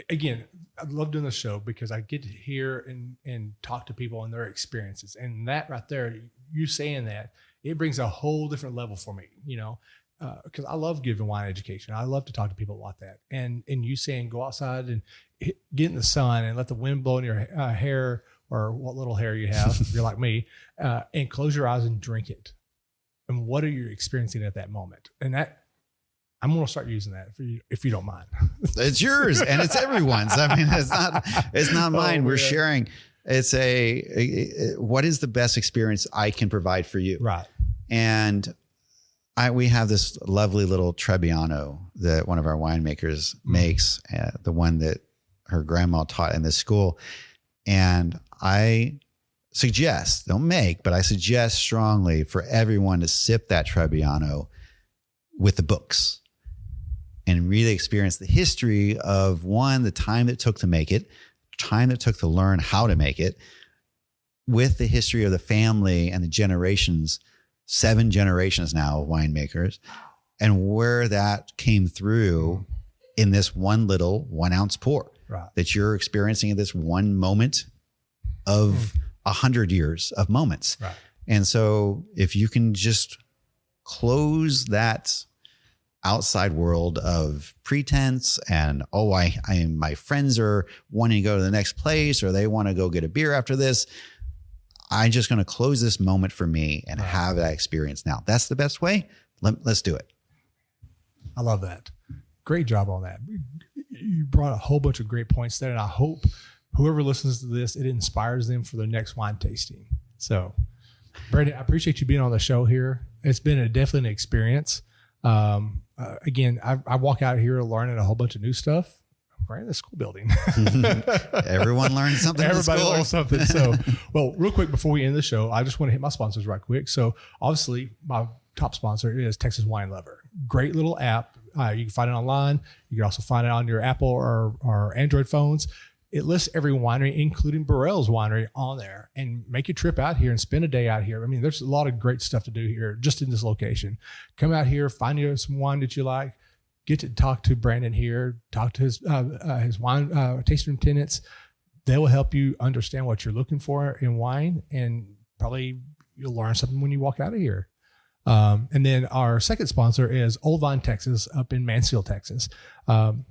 S1: again, I love doing the show because I get to hear and talk to people and their experiences. And that right there, you saying that, it brings a whole different level for me, because I love giving wine education. I love to talk to people like that. And you saying go outside and get in the sun and let the wind blow in your hair, or what little hair you have, if you're like me, and close your eyes and drink it. And what are you experiencing at that moment? And that, I'm going to start using that for you, if you don't mind.
S2: It's yours and it's everyone's. I mean, it's not mine. We're sharing. It's what is the best experience I can provide for you?
S1: Right.
S2: And we have this lovely little Trebbiano that one of our winemakers makes, the one that her grandma taught in this school. And I suggest, don't make, but I suggest strongly for everyone to sip that Trebbiano with the books and really experience the history of, one, the time it took to make it, time it took to learn how to make it, with the history of the family and the generations, 7 generations now of winemakers, and where that came through in this one little 1 ounce pour that you're experiencing at this one moment of 100 years of moments. Right. And so if you can just close that outside world of pretense and, my friends are wanting to go to the next place, or they want to go get a beer after this, I'm just going to close this moment for me and have that experience now. That's the best way. Let's do it.
S1: I love that. Great job on that. You brought a whole bunch of great points there, and I hope whoever listens to this, it inspires them for their next wine tasting. So, Brandon, I appreciate you being on the show here. It's been definitely an experience. Again, I walk out here learning a whole bunch of new stuff. Right in the school building.
S2: Everyone learned something.
S1: Everybody learned something. So, well, real quick before we end the show, I just want to hit my sponsors right quick. So, obviously, my top sponsor is Texas Wine Lover. Great little app. You can find it online. You can also find it on your Apple or Android phones. It lists every winery, including Barelle's winery, on there, and make your trip out here and spend a day out here. I mean, there's a lot of great stuff to do here just in this location. Come out here, find you some wine that you like, get to talk to Brandon here, talk to his wine tasting room tenants. They will help you understand what you're looking for in wine, and probably you'll learn something when you walk out of here. And then our second sponsor is Old Vine Texas up in Mansfield, Texas.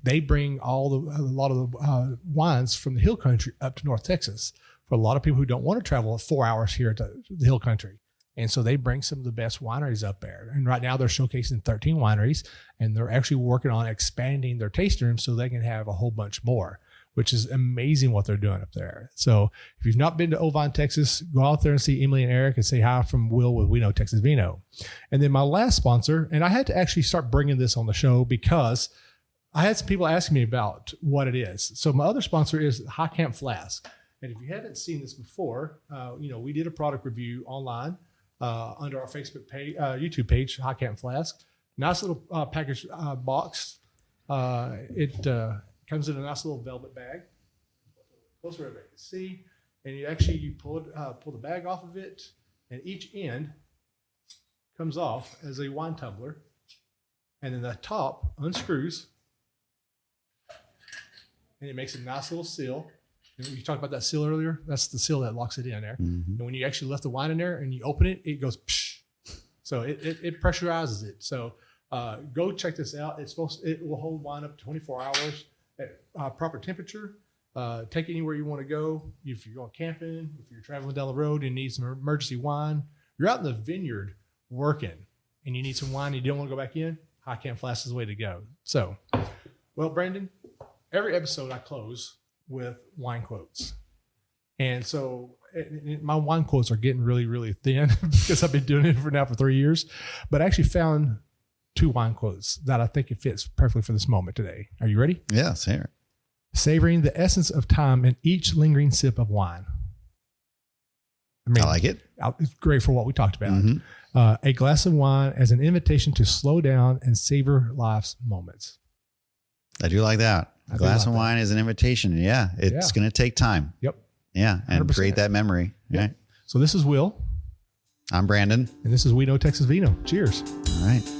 S1: They bring a lot of the wines from the Hill Country up to North Texas for a lot of people who don't want to travel 4 hours here to the Hill Country. And so they bring some of the best wineries up there. And right now they're showcasing 13 wineries, and they're actually working on expanding their tasting rooms so they can have a whole bunch more, which is amazing what they're doing up there. So if you've not been to Old Vine, Texas, go out there and see Emily and Eric and say hi from Will with We Know Texas Vino. And then my last sponsor, and I had to actually start bringing this on the show because I had some people asking me about what it is. So my other sponsor is High Camp Flask. And if you haven't seen this before, we did a product review online under our Facebook page, YouTube page, High Camp Flask. Nice little package box. It comes in a nice little velvet bag. Close where everybody can see. And you pull the bag off of it, and each end comes off as a wine tumbler. And then the top unscrews, and it makes a nice little seal. And we talked about that seal earlier. That's the seal that locks it in there.
S2: Mm-hmm.
S1: And when you actually left the wine in there and you open it, it goes psh. So it pressurizes it. So go check this out. It will hold wine up to 24 hours at proper temperature. Take it anywhere you want to go. If you're going camping, if you're traveling down the road and need some emergency wine, you're out in the vineyard working and you need some wine and you don't want to go back in, High Camp Flask is the way to go. So, well, Brandon, every episode I close with wine quotes. And so my wine quotes are getting really, really thin because I've been doing it for 3 years. But I actually found 2 wine quotes that I think it fits perfectly for this moment today. Are you ready?
S2: Yes, here.
S1: Savoring the essence of time in each lingering sip of wine.
S2: I like it.
S1: It's great for what we talked about.
S2: Mm-hmm.
S1: A glass of wine as an invitation to slow down and savor life's moments.
S2: I do like that. A glass of wine is an invitation. Yeah. It's going to take time.
S1: Yep.
S2: Yeah. And
S1: 100%.
S2: create that memory.
S1: Yep.
S2: Right.
S1: So this is Will.
S2: I'm Brandon.
S1: And this is We Know Texas Vino. Cheers.
S2: All right.